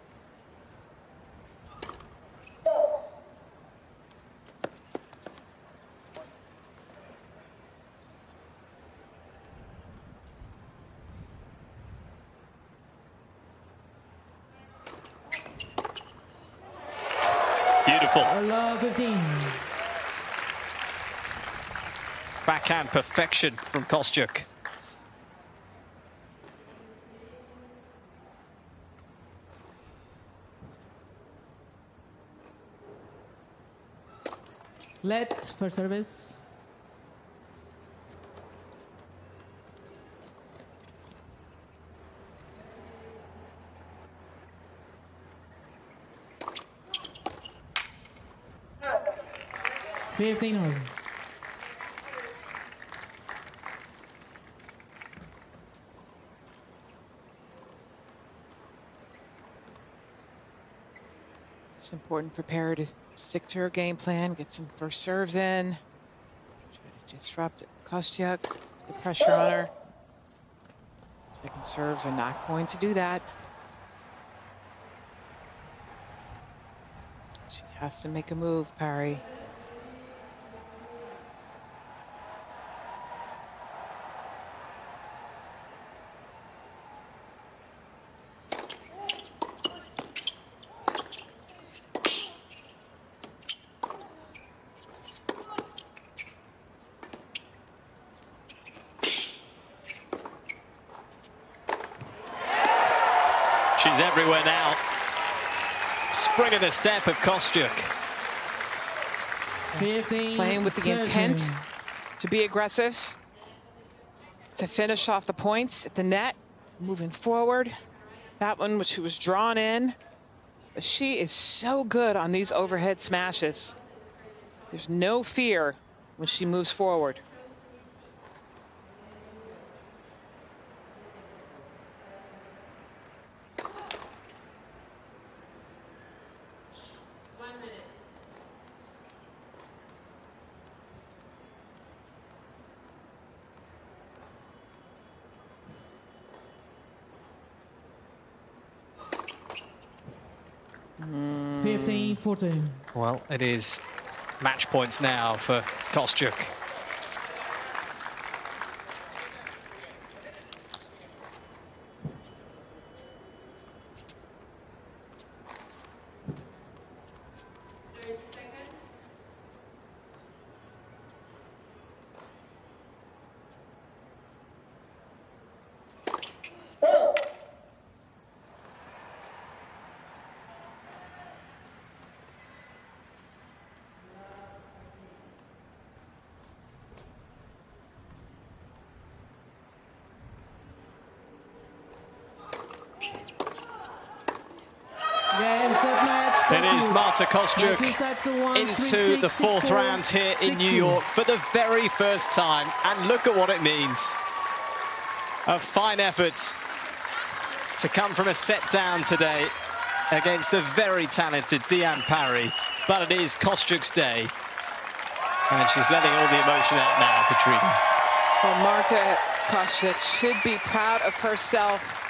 [SPEAKER 2] beautiful.
[SPEAKER 1] Love 15.
[SPEAKER 2] Backhand perfection from Kostyuk.
[SPEAKER 1] Let for service. $15 all.
[SPEAKER 3] It's important for Parry to stick to her game plan, get some first serves in, try to disrupt Kostyuk, put the pressure on her. Second serves are not going to do that. She has to make a move, Parry.
[SPEAKER 2] She's everywhere now. Spring of the step of Kostyuk.
[SPEAKER 1] 15,
[SPEAKER 3] Playing with the
[SPEAKER 1] 13.
[SPEAKER 3] intent to be aggressive, to finish off the points at the net, moving forward. That one, which she was drawn in, but she is so good on these overhead smashes. There's no fear when she moves forward.
[SPEAKER 1] Mm. 15-14.
[SPEAKER 2] Well, it is match points now for Kostyuk. It is Marta Kostyuk into the fourth round here in New York for the very first time. And look at what it means. A fine effort to come from a set down today against the very talented Diane Parry. But it is Kostyuk's day. And she's letting all the emotion out now, Katrina.
[SPEAKER 3] Well, Marta Kostyuk should be proud of herself,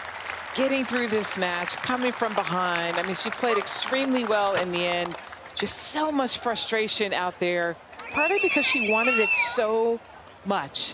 [SPEAKER 3] getting through this match, coming from behind. I mean, she played extremely well in the end. Just so much frustration out there, partly because she wanted it so much.